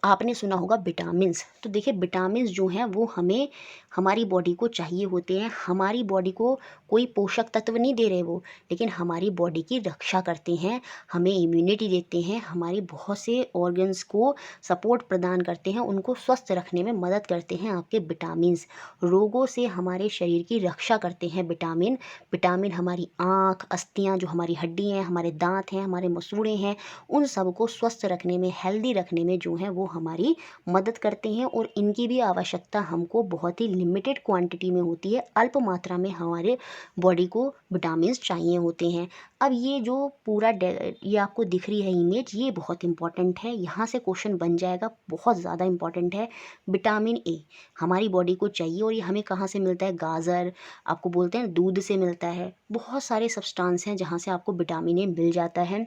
आपने सुना होगा विटामिन्स। तो देखिए विटामिन्स जो हैं वो हमें हमारी बॉडी को चाहिए होते हैं। हमारी बॉडी को कोई पोषक तत्व नहीं दे रहे वो, लेकिन हमारी बॉडी की रक्षा करते हैं, हमें इम्यूनिटी देते हैं, हमारी बहुत से ऑर्गन्स को सपोर्ट प्रदान करते हैं, उनको स्वस्थ रखने में मदद करते हैं आपके विटामिन्स। रोगों से हमारे शरीर की रक्षा करते हैं विटामिन। विटामिन हमारी आँख, अस्थियाँ, जो हमारी हड्डी हैं, हमारे दांत हैं, हमारे मसूड़े हैं, उन सबको स्वस्थ रखने में, हेल्दी रखने में जो है वो हमारी मदद करते हैं। और इनकी भी आवश्यकता हमको बहुत ही लिमिटेड क्वांटिटी में होती है, अल्प मात्रा में हमारे बॉडी को विटामिन्स चाहिए होते हैं। अब ये जो पूरा ये आपको दिख रही है इमेज, ये बहुत इंपॉर्टेंट है, यहाँ से क्वेश्चन बन जाएगा, बहुत ज़्यादा इंपॉर्टेंट है। विटामिन ए हमारी बॉडी को चाहिए और ये हमें कहाँ से मिलता है, गाजर, आपको बोलते हैं दूध से मिलता है। बहुत सारे सब्सटेंस हैं जहाँ से आपको विटामिन ए मिल जाता है।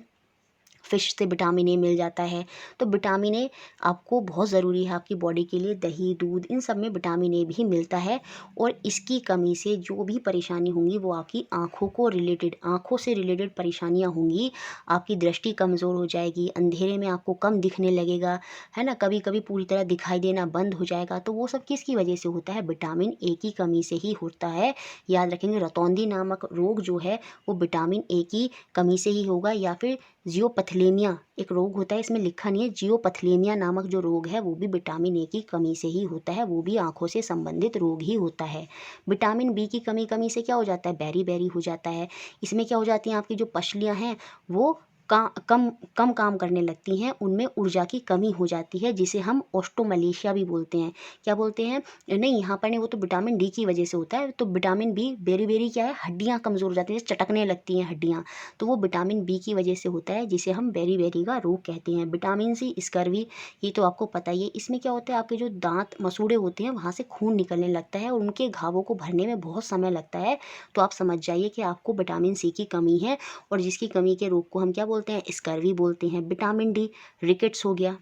फ़िश से विटामिन ए मिल जाता है। तो विटामिन ए आपको बहुत ज़रूरी है आपकी बॉडी के लिए। दही, दूध, इन सब में विटामिन ए भी मिलता है। और इसकी कमी से जो भी परेशानी होंगी वो आपकी आँखों से रिलेटेड परेशानियाँ होंगी। आपकी दृष्टि कमज़ोर हो जाएगी, अंधेरे में आपको कम दिखने लगेगा, है ना, कभी कभी पूरी तरह दिखाई देना बंद हो जाएगा। तो वो सब किसकी वजह से होता है, विटामिन ए की कमी से ही होता है। याद रखेंगे, रतौंधी नामक रोग जो है वो विटामिन ए की कमी से ही होगा। या फिर जियोपथलेमिया एक रोग होता है, इसमें लिखा नहीं है, जियोपथलेमिया नामक जो रोग है वो भी विटामिन ए की कमी से ही होता है, वो भी आंखों से संबंधित रोग ही होता है। विटामिन बी की कमी से क्या हो जाता है, बेरी बेरी हो जाता है। इसमें क्या हो जाती हैं, आपकी जो पसलियाँ हैं वो कम कम काम करने लगती हैं, उनमें ऊर्जा की कमी हो जाती है, जिसे हम ऑस्टोमलेशिया भी बोलते हैं। क्या बोलते हैं, नहीं यहाँ पर नहीं, वो तो विटामिन डी की वजह से होता है। तो विटामिन बी, बेरी बेरी क्या है, हड्डियाँ कमज़ोर हो जाती हैं, चटकने लगती हैं हड्डियाँ, तो वो विटामिन बी की वजह से होता है, जिसे हम बेरी बेरी का रोग कहते हैं। विटामिन सी, स्कर्वी, ये तो आपको पता ही है। इसमें क्या होता है, आपके जो दांत मसूड़े होते हैं वहाँ से खून निकलने लगता है और उनके घावों को भरने में बहुत समय लगता है। तो आप समझ जाइए कि आपको विटामिन सी की कमी है, और जिसकी कमी के रोग को हम क्या बोलते हैं, स्कर्वी बोलते हैं। विटामिन डी, रिकेट्स हो गया,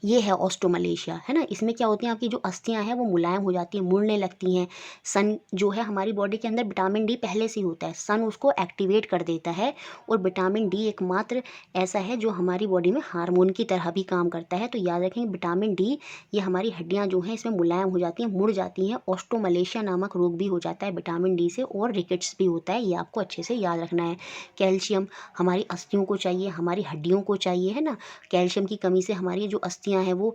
ये है ऑस्टोमलेशिया, है ना। इसमें क्या होती हैं, आपकी जो अस्थियां हैं वो मुलायम हो जाती हैं, मुड़ने लगती हैं। सन जो है हमारी बॉडी के अंदर, विटामिन डी पहले से ही होता है, सन उसको एक्टिवेट कर देता है। और विटामिन डी एकमात्र ऐसा है जो हमारी बॉडी में हार्मोन की तरह भी काम करता है। तो याद रखेंगे, विटामिन डी, ये हमारी हड्डियाँ जो हैं इसमें मुलायम हो जाती हैं, मुड़ जाती हैं। ऑस्टोमलेशिया नामक रोग भी हो जाता है विटामिन डी से, और रिकेट्स भी होता है, ये आपको अच्छे से याद रखना है। कैल्शियम हमारी अस्थियों को चाहिए, हमारी हड्डियों को चाहिए, है ना। कैल्शियम की कमी से हमारी जो अस्थियाँ हैं वो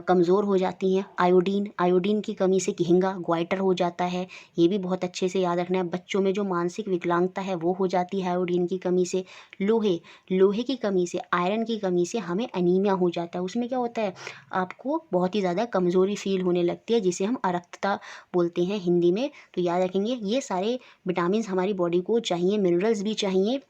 कमज़ोर हो जाती हैं। आयोडीन की कमी से घिंगा, ग्वाइटर हो जाता है, ये भी बहुत अच्छे से याद रखना है। बच्चों में जो मानसिक विकलांगता है वो हो जाती है आयोडीन की कमी से। लोहे की कमी से, आयरन की कमी से हमें एनीमिया हो जाता है। उसमें क्या होता है, आपको बहुत ही ज़्यादा कमज़ोरी फील होने लगती है, जिसे हम अरक्तता बोलते हैं हिंदी में। तो याद रखेंगे, ये सारे विटामिन हमारी बॉडी को चाहिए, मिनरल्स भी चाहिए,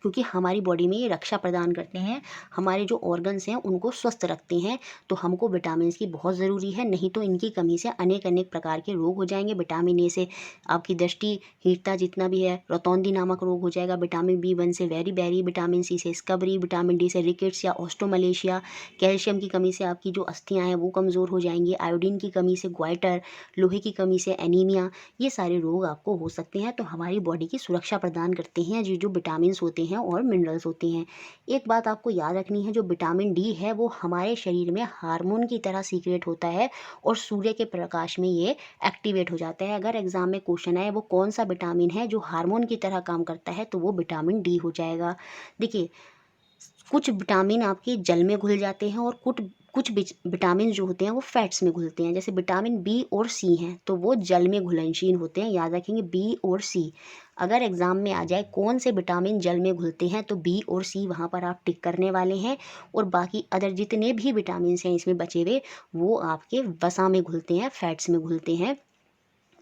क्योंकि हमारी बॉडी में ये रक्षा प्रदान करते हैं, हमारे जो ऑर्गन्स हैं उनको स्वस्थ रखते हैं। तो हमको विटामिन की बहुत ज़रूरी है, नहीं तो इनकी कमी से अनेक अनेक प्रकार के रोग हो जाएंगे। विटामिन ए से आपकी दृष्टिहीनता जितना भी है, रतौंधी नामक रोग हो जाएगा। विटामिन बी1 से वेरी बेरी, विटामिन सी से स्कबरी, विटामिन डी से रिकेट्स या ऑस्टोमलेशिया। कैल्शियम की कमी से आपकी जो अस्थियाँ हैं वो कमज़ोर हो जाएंगी। आयोडीन की कमी से ग्वाइटर, लोहे की कमी से एनीमिया, ये सारे रोग आपको हो सकते हैं। तो हमारी बॉडी की सुरक्षा प्रदान करते हैं जो जो विटामिन होते हैं और मिनरल्स होते हैं। एक बात आपको याद रखनी है, जो विटामिन डी है वो हमारे शरीर में हार्मोन की तरह सीक्रेट होता है, और सूर्य के प्रकाश में ये एक्टिवेट हो जाता है। अगर एग्जाम में क्वेश्चन आए वो कौन सा विटामिन है जो हार्मोन की तरह काम करता है, तो वो विटामिन डी हो जाएगा। देखिए, कुछ विटामिन आपके जल में घुल जाते हैं, और कुछ कुछ विटामिन जो होते हैं वो फैट्स में घुलते हैं। जैसे विटामिन बी और सी हैं तो वो जल में घुलनशील होते हैं। याद रखेंगे, बी और सी, अगर एग्जाम में आ जाए कौन से विटामिन जल में घुलते हैं, तो बी और सी वहाँ पर आप टिक करने वाले हैं। और बाकी अदर जितने भी विटामिन हैं इसमें बचे हुए, वो आपके वसा में घुलते हैं, फैट्स में घुलते हैं।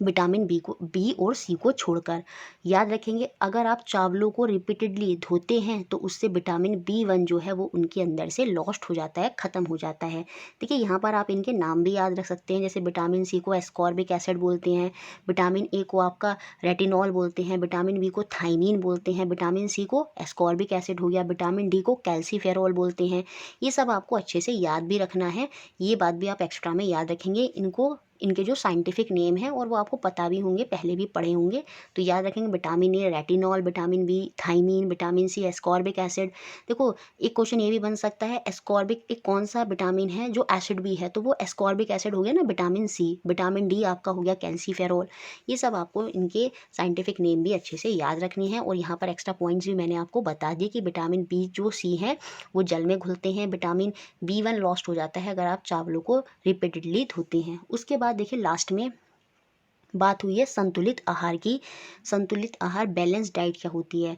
विटामिन बी और सी को छोड़कर। याद रखेंगे, अगर आप चावलों को रिपीटेडली धोते हैं तो उससे विटामिन बी 1 जो है वो उनके अंदर से लॉस्ट हो जाता है, ख़त्म हो जाता है। देखिए यहाँ पर आप इनके नाम भी याद रख सकते हैं, जैसे विटामिन सी को एस्कॉर्बिक एसिड बोलते हैं, विटामिन ए को आपका रेटिनॉल बोलते हैं, विटामिन बी को थाइमीन बोलते हैं, विटामिन सी को एस्कॉर्बिक एसिड हो गया, विटामिन डी को कैल्सीफेरॉल बोलते हैं। ये सब आपको अच्छे से याद भी रखना है, ये बात भी आप एक्स्ट्रा में याद रखेंगे। इनके जो साइंटिफिक नेम है और वो आपको पता भी होंगे, पहले भी पढ़े होंगे, तो याद रखेंगे। Vitamin A retinol, vitamin B thiamine, vitamin C ascorbic acid. देखो एक क्वेश्चन ये भी बन सकता है, एस्कॉर्बिक एक कौन सा विटामिन है जो एसिड भी है, तो वो एस्कॉर्बिक एसिड हो गया ना विटामिन सी। विटामिन डी आपका हो गया कैल्सीफेरॉल। ये सब आपको इनके साइंटिफिक नेम भी अच्छे से याद रखनी है। और यहाँ पर एक्स्ट्रा पॉइंट्स भी मैंने आपको बता दिए कि विटामिन बी जो सी है वो जल में घुलते हैं, विटामिन बी 1 लॉस्ट हो जाता है अगर आप चावलों को रिपीटेडली धोते हैं। उसके बाद देखिए लास्ट में बात हुई है संतुलित आहार की। संतुलित आहार बैलेंस डाइट क्या होती है?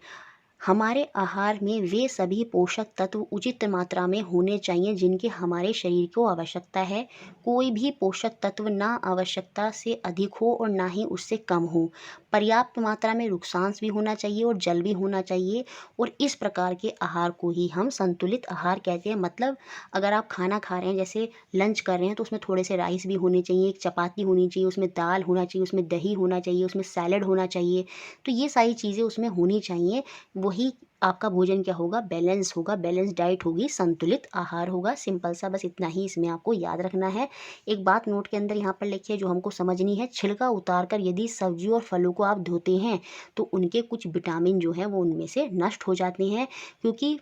हमारे आहार में वे सभी पोषक तत्व उचित मात्रा में होने चाहिए जिनकी हमारे शरीर को आवश्यकता है। कोई भी पोषक तत्व ना आवश्यकता से अधिक हो और ना ही उससे कम हो। पर्याप्त मात्रा में रुक्षांश भी होना चाहिए और जल भी होना चाहिए। और इस प्रकार के आहार को ही हम संतुलित आहार कहते हैं। मतलब अगर आप खाना खा रहे हैं, जैसे लंच कर रहे हैं, तो उसमें थोड़े से राइस भी होने चाहिए, एक चपाती होनी चाहिए, उसमें दाल होना चाहिए, उसमें दही होना चाहिए, उसमें सैलड होना चाहिए। तो ये सारी चीज़ें उसमें होनी चाहिए। वही आपका भोजन क्या होगा? बैलेंस होगा, बैलेंस डाइट होगी, संतुलित आहार होगा। सिंपल सा बस इतना ही इसमें आपको याद रखना है। एक बात नोट के अंदर यहाँ पर लिखिए जो हमको समझनी है, छिलका उतार कर यदि सब्जियों और फलों को आप धोते हैं तो उनके कुछ विटामिन जो है वो उनमें से नष्ट हो जाते हैं, क्योंकि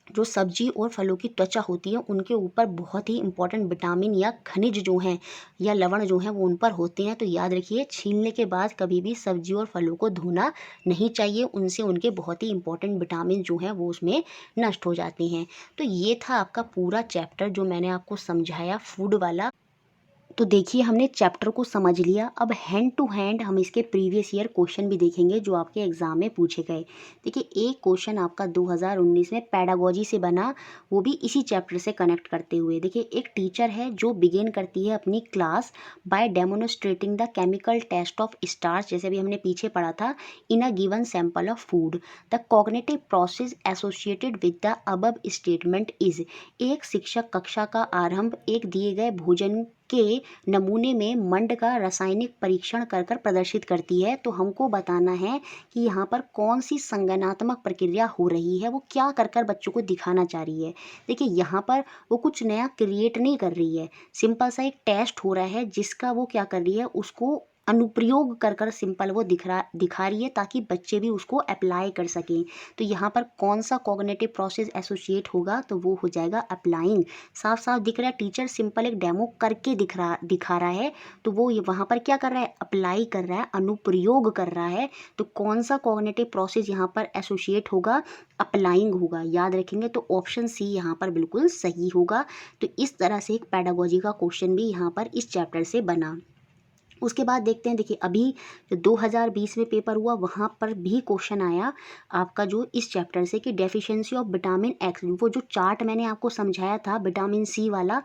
जो सब्जी और फलों की त्वचा होती है उनके ऊपर बहुत ही इंपॉर्टेंट विटामिन या खनिज जो हैं या लवण जो हैं वो उन पर होते हैं। तो याद रखिए, छीलने के बाद कभी भी सब्जी और फलों को धोना नहीं चाहिए, उनसे उनके बहुत ही इंपॉर्टेंट विटामिन जो हैं वो उसमें नष्ट हो जाते हैं। तो ये था आपका पूरा चैप्टर जो मैंने आपको समझाया फूड वाला। तो देखिए हमने चैप्टर को समझ लिया। अब हैंड टू हैंड हम इसके प्रीवियस ईयर क्वेश्चन भी देखेंगे जो आपके एग्जाम में पूछे गए। देखिए एक क्वेश्चन आपका 2019 में पैडागोजी से बना, वो भी इसी चैप्टर से कनेक्ट करते हुए। देखिए एक टीचर है जो बिगिन करती है अपनी class by demonstrating the chemical test of starch, जैसे भी हमने पीछे पढ़ा था, in a given sample of food. The cognitive process associated with the above statement is. एक शिक्षक कक्षा का आरंभ एक दिए गए भोजन के नमूने में मंड का रासायनिक परीक्षण कर कर प्रदर्शित करती है। तो हमको बताना है कि यहाँ पर कौन सी संगनात्मक प्रक्रिया हो रही है, वो क्या कर कर बच्चों को दिखाना चाह रही है। देखिए यहाँ पर वो कुछ नया क्रिएट नहीं कर रही है, सिंपल सा एक टेस्ट हो रहा है जिसका वो क्या कर रही है, उसको अनुप्रयोग कर कर सिंपल वो दिखा रही है ताकि बच्चे भी उसको अप्लाई कर सकें। तो यहाँ पर कौन सा कॉग्निटिव प्रोसेस एसोसिएट होगा, तो वो हो जाएगा अप्लाइंग। साफ साफ दिख रहा है, टीचर सिंपल एक डेमो करके दिखा रहा है, तो वो ये वहाँ पर क्या कर रहा है, अप्लाई कर रहा है, अनुप्रयोग कर रहा है। तो कौन सा कॉग्निटिव प्रोसेस यहाँ पर एसोसिएट होगा, अप्लाइंग होगा। याद रखेंगे, तो ऑप्शन सी यहाँ पर बिल्कुल सही होगा। तो इस तरह से एक पैडागोजी का क्वेश्चन भी यहाँ पर इस चैप्टर से बना। उसके बाद देखते हैं, देखिए अभी जो 2020 में पेपर हुआ वहाँ पर भी क्वेश्चन आया आपका जो इस चैप्टर से कि डेफिशिएंसी ऑफ विटामिन एक्स, वो जो चार्ट मैंने आपको समझाया था विटामिन सी वाला,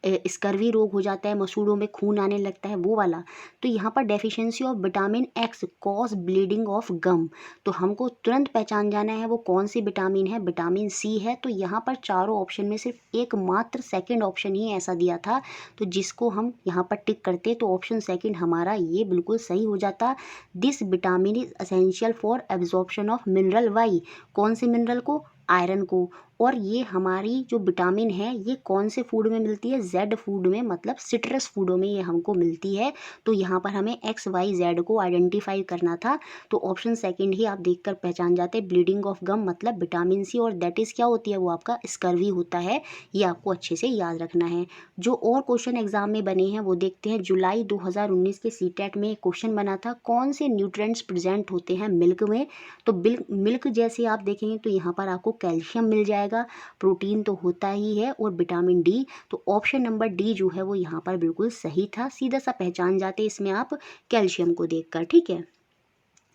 स्कर्वी रोग हो जाता है, मसूड़ों में खून आने लगता है, वो वाला। तो यहाँ पर deficiency of vitamin X cause bleeding of gum. तो हमको तुरंत पहचान जाना है वो कौन सी विटामिन है, विटामिन सी है। तो यहाँ पर चारों ऑप्शन में सिर्फ एकमात्र सेकंड ऑप्शन ही ऐसा दिया था, तो जिसको हम यहाँ पर टिक करते तो ऑप्शन सेकंड हमारा ये बिल्कुल सही हो जाता। This vitamin is essential for absorption of mineral Y. कौन से मिनरल को, आयरन को। और ये हमारी जो विटामिन है ये कौन से फूड में मिलती है, जेड फूड में, मतलब सिट्रस फूडों में ये हमको मिलती है। तो यहाँ पर हमें एक्स वाई जेड को आइडेंटिफाई करना था। तो ऑप्शन सेकंड ही आप देखकर पहचान जाते, ब्लीडिंग ऑफ गम मतलब विटामिन सी, और दैट इज़ क्या होती है, वो आपका स्कर्वी होता है। ये आपको अच्छे से याद रखना है। जो और क्वेश्चन एग्जाम में बने हैं वो देखते हैं। जुलाई 2019 के सीटेट में क्वेश्चन बना था, कौन से न्यूट्रिएंट्स प्रेजेंट होते हैं मिल्क में। तो मिल्क जैसे आप देखेंगे तो यहाँ पर आपको कैल्शियम मिल जाएगा, प्रोटीन तो होता ही है, और विटामिन डी। तो ऑप्शन नंबर डी जो है वो यहाँ पर बिल्कुल सही था, सीधा सा पहचान जाते इसमें आप कैल्शियम को देखकर। ठीक है,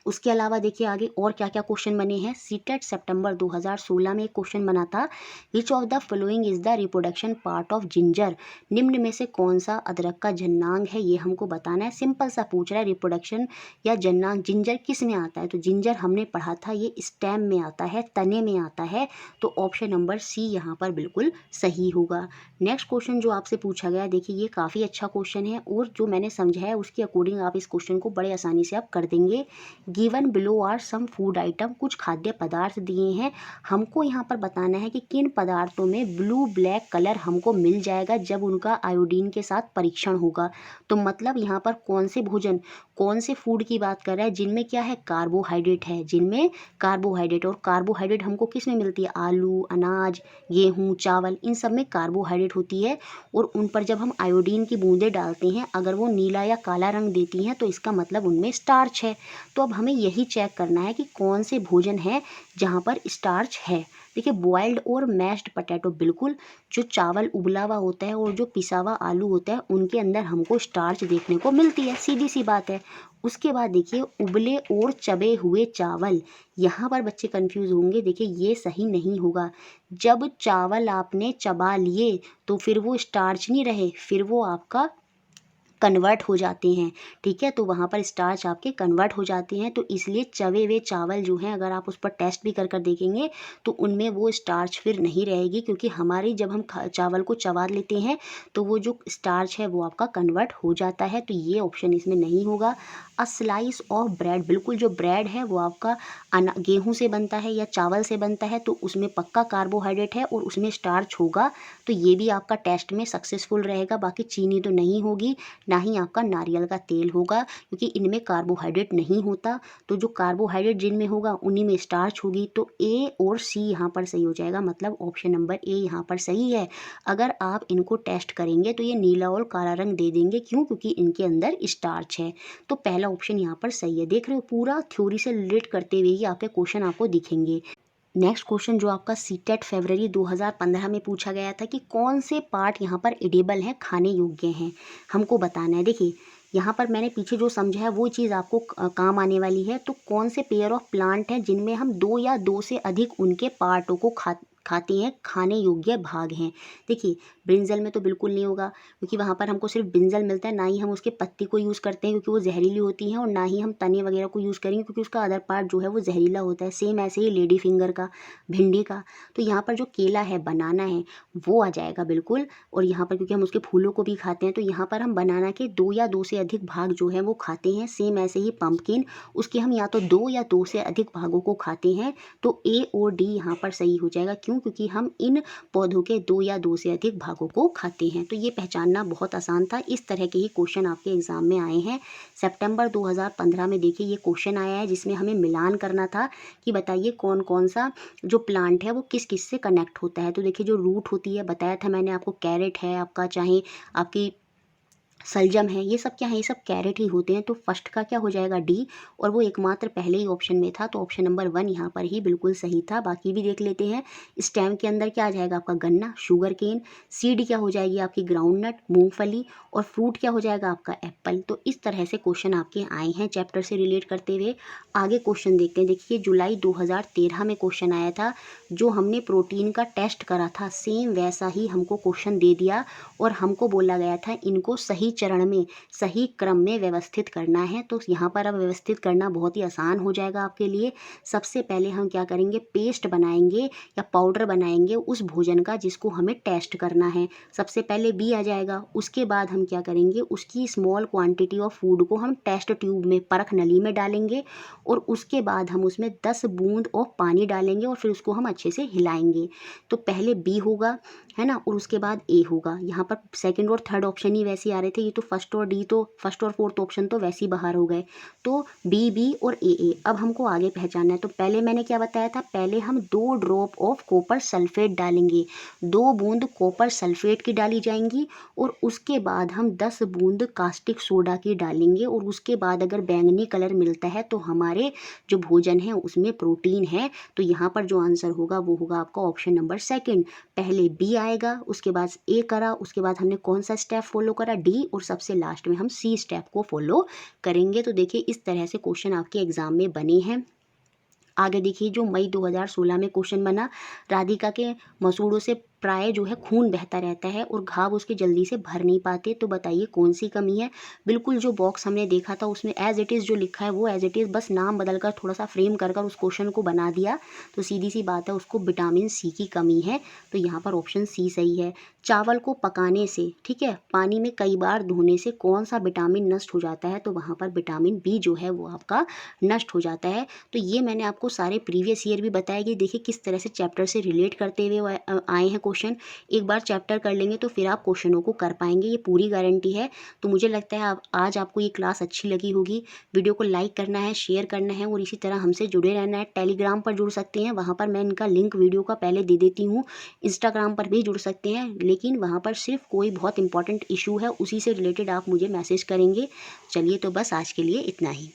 उसके अलावा देखिए आगे और क्या क्या क्वेश्चन बने हैं। सीटेट सितंबर 2016 में एक क्वेश्चन बना था, which of the following is the reproduction part of ginger, निम्न में से कौन सा अदरक का जन्नांग है, ये हमको बताना है। सिंपल सा पूछ रहा है, रिप्रोडक्शन या जन्नांग जिंजर किस में आता है, तो जिंजर हमने पढ़ा था ये स्टेम में आता है, तने में आता है, तो ऑप्शन नंबर सी यहाँ पर बिल्कुल सही होगा। नेक्स्ट क्वेश्चन जो आपसे पूछा गया, देखिए ये काफ़ी अच्छा क्वेश्चन है और जो मैंने समझा है उसके अकॉर्डिंग आप इस क्वेश्चन को बड़े आसानी से आप कर देंगे। Given below are some food item, कुछ खाद्य पदार्थ दिए हैं, हमको यहाँ पर बताना है कि किन पदार्थों में ब्लू ब्लैक कलर हमको मिल जाएगा जब उनका आयोडीन के साथ परीक्षण होगा। तो मतलब यहाँ पर कौन से भोजन, कौन से फूड की बात कर रहा है जिनमें क्या है, कार्बोहाइड्रेट है, जिनमें कार्बोहाइड्रेट, और कार्बोहाइड्रेट हमको किस में मिलती है, आलू, अनाज, गेहूँ, चावल, इन सब में कार्बोहाइड्रेट होती है। और उन पर जब हम आयोडीन की बूंदें डालते हैं, अगर वो नीला या काला रंग देती हैं तो इसका मतलब उनमें स्टार्च है। तो अब हमें यही चेक करना है कि कौन से भोजन है जहाँ पर स्टार्च है। देखिए बॉइल्ड और मैश्ड पोटैटो, बिल्कुल जो चावल उबला हुआ होता है और जो पिसा हुआ आलू होता है उनके अंदर हमको स्टार्च देखने को मिलती है, सीधी सी बात है। उसके बाद देखिए उबले और चबे हुए चावल, यहाँ पर बच्चे कंफ्यूज होंगे, देखिए ये सही नहीं होगा। जब चावल आपने चबा लिए तो फिर वो स्टार्च नहीं रहे, फिर वो आपका कन्वर्ट हो जाते हैं, ठीक है, तो वहाँ पर स्टार्च आपके कन्वर्ट हो जाते हैं। तो इसलिए चबे हुए चावल जो हैं, अगर आप उस पर टेस्ट भी कर कर देखेंगे तो उनमें वो स्टार्च फिर नहीं रहेगी, क्योंकि हमारी जब हम चावल को चबा लेते हैं तो वो जो स्टार्च है वो आपका कन्वर्ट हो जाता है। तो ये ऑप्शन इसमें नहीं होगा। अ स्लाइस ऑफ ब्रेड, बिल्कुल जो ब्रेड है वो आपका गेहूँ से बनता है या चावल से बनता है, तो उसमें पक्का कार्बोहाइड्रेट है और उसमें स्टार्च होगा, तो ये भी आपका टेस्ट में सक्सेसफुल रहेगा। बाकी चीनी तो नहीं होगी, ना ही आपका नारियल का तेल होगा, क्योंकि इनमें कार्बोहाइड्रेट नहीं होता। तो जो कार्बोहाइड्रेट जिनमें होगा उन्हीं में स्टार्च होगी। तो ए और सी यहाँ पर सही हो जाएगा, मतलब ऑप्शन नंबर ए यहाँ पर सही है। अगर आप इनको टेस्ट करेंगे तो ये नीला और काला रंग दे देंगे, क्यों, क्योंकि इनके अंदर स्टार्च है। तो पहला ऑप्शन यहाँ पर सही है। देख रहे हो, पूरा थ्योरी से रिलेट करते हुए ही आपके क्वेश्चन आपको दिखेंगे। नेक्स्ट क्वेश्चन जो आपका सीटेट फरवरी 2015 में पूछा गया था कि कौन से पार्ट यहाँ पर एडिबल हैं, खाने योग्य हैं, हमको बताना है। देखिए यहाँ पर मैंने पीछे जो समझा है वो चीज़ आपको काम आने वाली है। तो कौन से पेयर ऑफ प्लांट हैं जिनमें हम दो या दो से अधिक उनके पार्टों को खाते हैं, खाने योग्य भाग हैं। देखिए ब्रिंजल में तो बिल्कुल नहीं होगा, क्योंकि वहाँ पर हमको सिर्फ ब्रिंजल मिलता है, ना ही हम उसके पत्ती को यूज़ करते हैं क्योंकि वो जहरीली होती हैं, और ना ही हम तने वगैरह को यूज़ करेंगे क्योंकि उसका अदर पार्ट जो है वो जहरीला होता है। सेम ऐसे ही लेडी फिंगर का, भिंडी का। तो यहाँ पर जो केला है, बनाना है, वो आ जाएगा बिल्कुल। और यहाँ पर क्योंकि हम उसके फूलों को भी खाते हैं, तो यहाँ पर हम बनाना के दो या दो से अधिक भाग जो है वो खाते हैं। सेम ऐसे ही पंपकिन, उसके हम या तो दो या दो से अधिक भागों को खाते हैं। तो ए और डी यहाँ पर सही हो जाएगा, क्यों, क्योंकि हम इन पौधों के दो या दो से अधिक भागों को खाते हैं। तो ये पहचानना बहुत आसान था। इस तरह के ही क्वेश्चन आपके एग्जाम में आए हैं। सितंबर 2015 में देखिए ये क्वेश्चन आया है जिसमें हमें मिलान करना था कि बताइए कौन कौन सा जो प्लांट है वो किस किस से कनेक्ट होता है। तो देखिए जो रूट होती है, बताया था मैंने आपको, कैरेट है आपका, चाहे आपकी सलजम है, ये सब क्या है, ये सब कैरेट ही होते हैं। तो फर्स्ट का क्या हो जाएगा, डी, और वो एकमात्र पहले ही ऑप्शन में था, तो ऑप्शन नंबर 1 यहाँ पर ही बिल्कुल सही था। बाकी भी देख लेते हैं। स्टेम के अंदर क्या आ जाएगा आपका, गन्ना, शुगर केन। सीड क्या हो जाएगी आपकी, ग्राउंडनट, मूंगफली। और फ्रूट क्या हो जाएगा आपका, एप्पल। तो इस तरह से क्वेश्चन आपके आए हैं चैप्टर से रिलेट करते हुए। आगे क्वेश्चन देखते हैं। देखिए जुलाई 2013 में क्वेश्चन आया था, जो हमने प्रोटीन का टेस्ट करा था सेम वैसा ही हमको क्वेश्चन दे दिया, और हमको बोला गया था इनको सही चरण में, सही क्रम में व्यवस्थित करना है। तो यहाँ पर अब व्यवस्थित करना बहुत ही आसान हो जाएगा आपके लिए। सबसे पहले हम क्या करेंगे, पेस्ट बनाएंगे या पाउडर बनाएंगे उस भोजन का जिसको हमें टेस्ट करना है। सबसे पहले बी आ जाएगा। उसके बाद हम क्या करेंगे, उसकी स्मॉल क्वांटिटी ऑफ फूड को हम टेस्ट ट्यूब में, परख नली में डालेंगे, और उसके बाद हम उसमें 10 बूंद ऑफ पानी डालेंगे और फिर उसको हम अच्छे से हिलाएंगे। तो पहले बी होगा, है ना, और उसके बाद ए होगा। यहाँ पर सेकंड और थर्ड ऑप्शन ही वैसे आ रहे थे, ये तो फर्स्ट और डी, तो फर्स्ट और फोर्थ ऑप्शन तो वैसे ही बाहर हो गए। तो बी, बी और ए। अब हमको आगे पहचानना है। तो पहले मैंने क्या बताया था, पहले हम 2 ड्रॉप ऑफ कॉपर सल्फेट डालेंगे, 2 बूंद कॉपर सल्फेट की डाली जाएंगी, और उसके बाद हम 10 बूंद कास्टिक सोडा की डालेंगे, और उसके बाद अगर बैंगनी कलर मिलता है तो हमारे जो भोजन है उसमें प्रोटीन है। तो यहाँ पर जो आंसर होगा वो होगा आपका ऑप्शन नंबर सेकंड। पहले बी आएगा, उसके बाद ए करा, उसके बाद हमने कौन सा स्टेप फॉलो करा, डी, और सबसे लास्ट में हम सी स्टेप को फॉलो करेंगे। तो देखिए इस तरह से क्वेश्चन आपके एग्ज़ाम में बने हैं। आगे देखिए जो मई 2016 में क्वेश्चन बना, राधिका के मसूड़ों से प्राय जो है खून बहता रहता है और घाव उसके जल्दी से भर नहीं पाते, तो बताइए कौन सी कमी है। बिल्कुल जो बॉक्स हमने देखा था उसमें एज इट इज़ जो लिखा है वो एज इट इज़, बस नाम बदल कर थोड़ा सा फ्रेम कर कर उस क्वेश्चन को बना दिया। तो सीधी सी बात है, उसको विटामिन सी की कमी है। तो यहाँ पर ऑप्शन सी सही है। चावल को पकाने से, ठीक है, पानी में कई बार धोने से कौन सा विटामिन नष्ट हो जाता है, तो वहाँ पर विटामिन बी जो है वो आपका नष्ट हो जाता है। तो ये मैंने आपको सारे प्रीवियस ईयर भी बताया कि देखिए किस तरह से चैप्टर से रिलेट करते हुए आए हैं क्वेश्चन। एक बार चैप्टर कर लेंगे तो फिर आप क्वेश्चनों को कर पाएंगे, ये पूरी गारंटी है। तो मुझे लगता है आज आपको ये क्लास अच्छी लगी होगी। वीडियो को लाइक करना है, शेयर करना है और इसी तरह हमसे जुड़े रहना है। टेलीग्राम पर जुड़ सकते हैं, वहाँ पर मैं इनका लिंक वीडियो का पहले दे देती हूँ। इंस्टाग्राम पर भी जुड़ सकते हैं, लेकिन वहाँ पर सिर्फ कोई बहुत इंपॉर्टेंट इशू है उसी से रिलेटेड आप मुझे मैसेज करेंगे। चलिए तो बस आज के लिए इतना ही।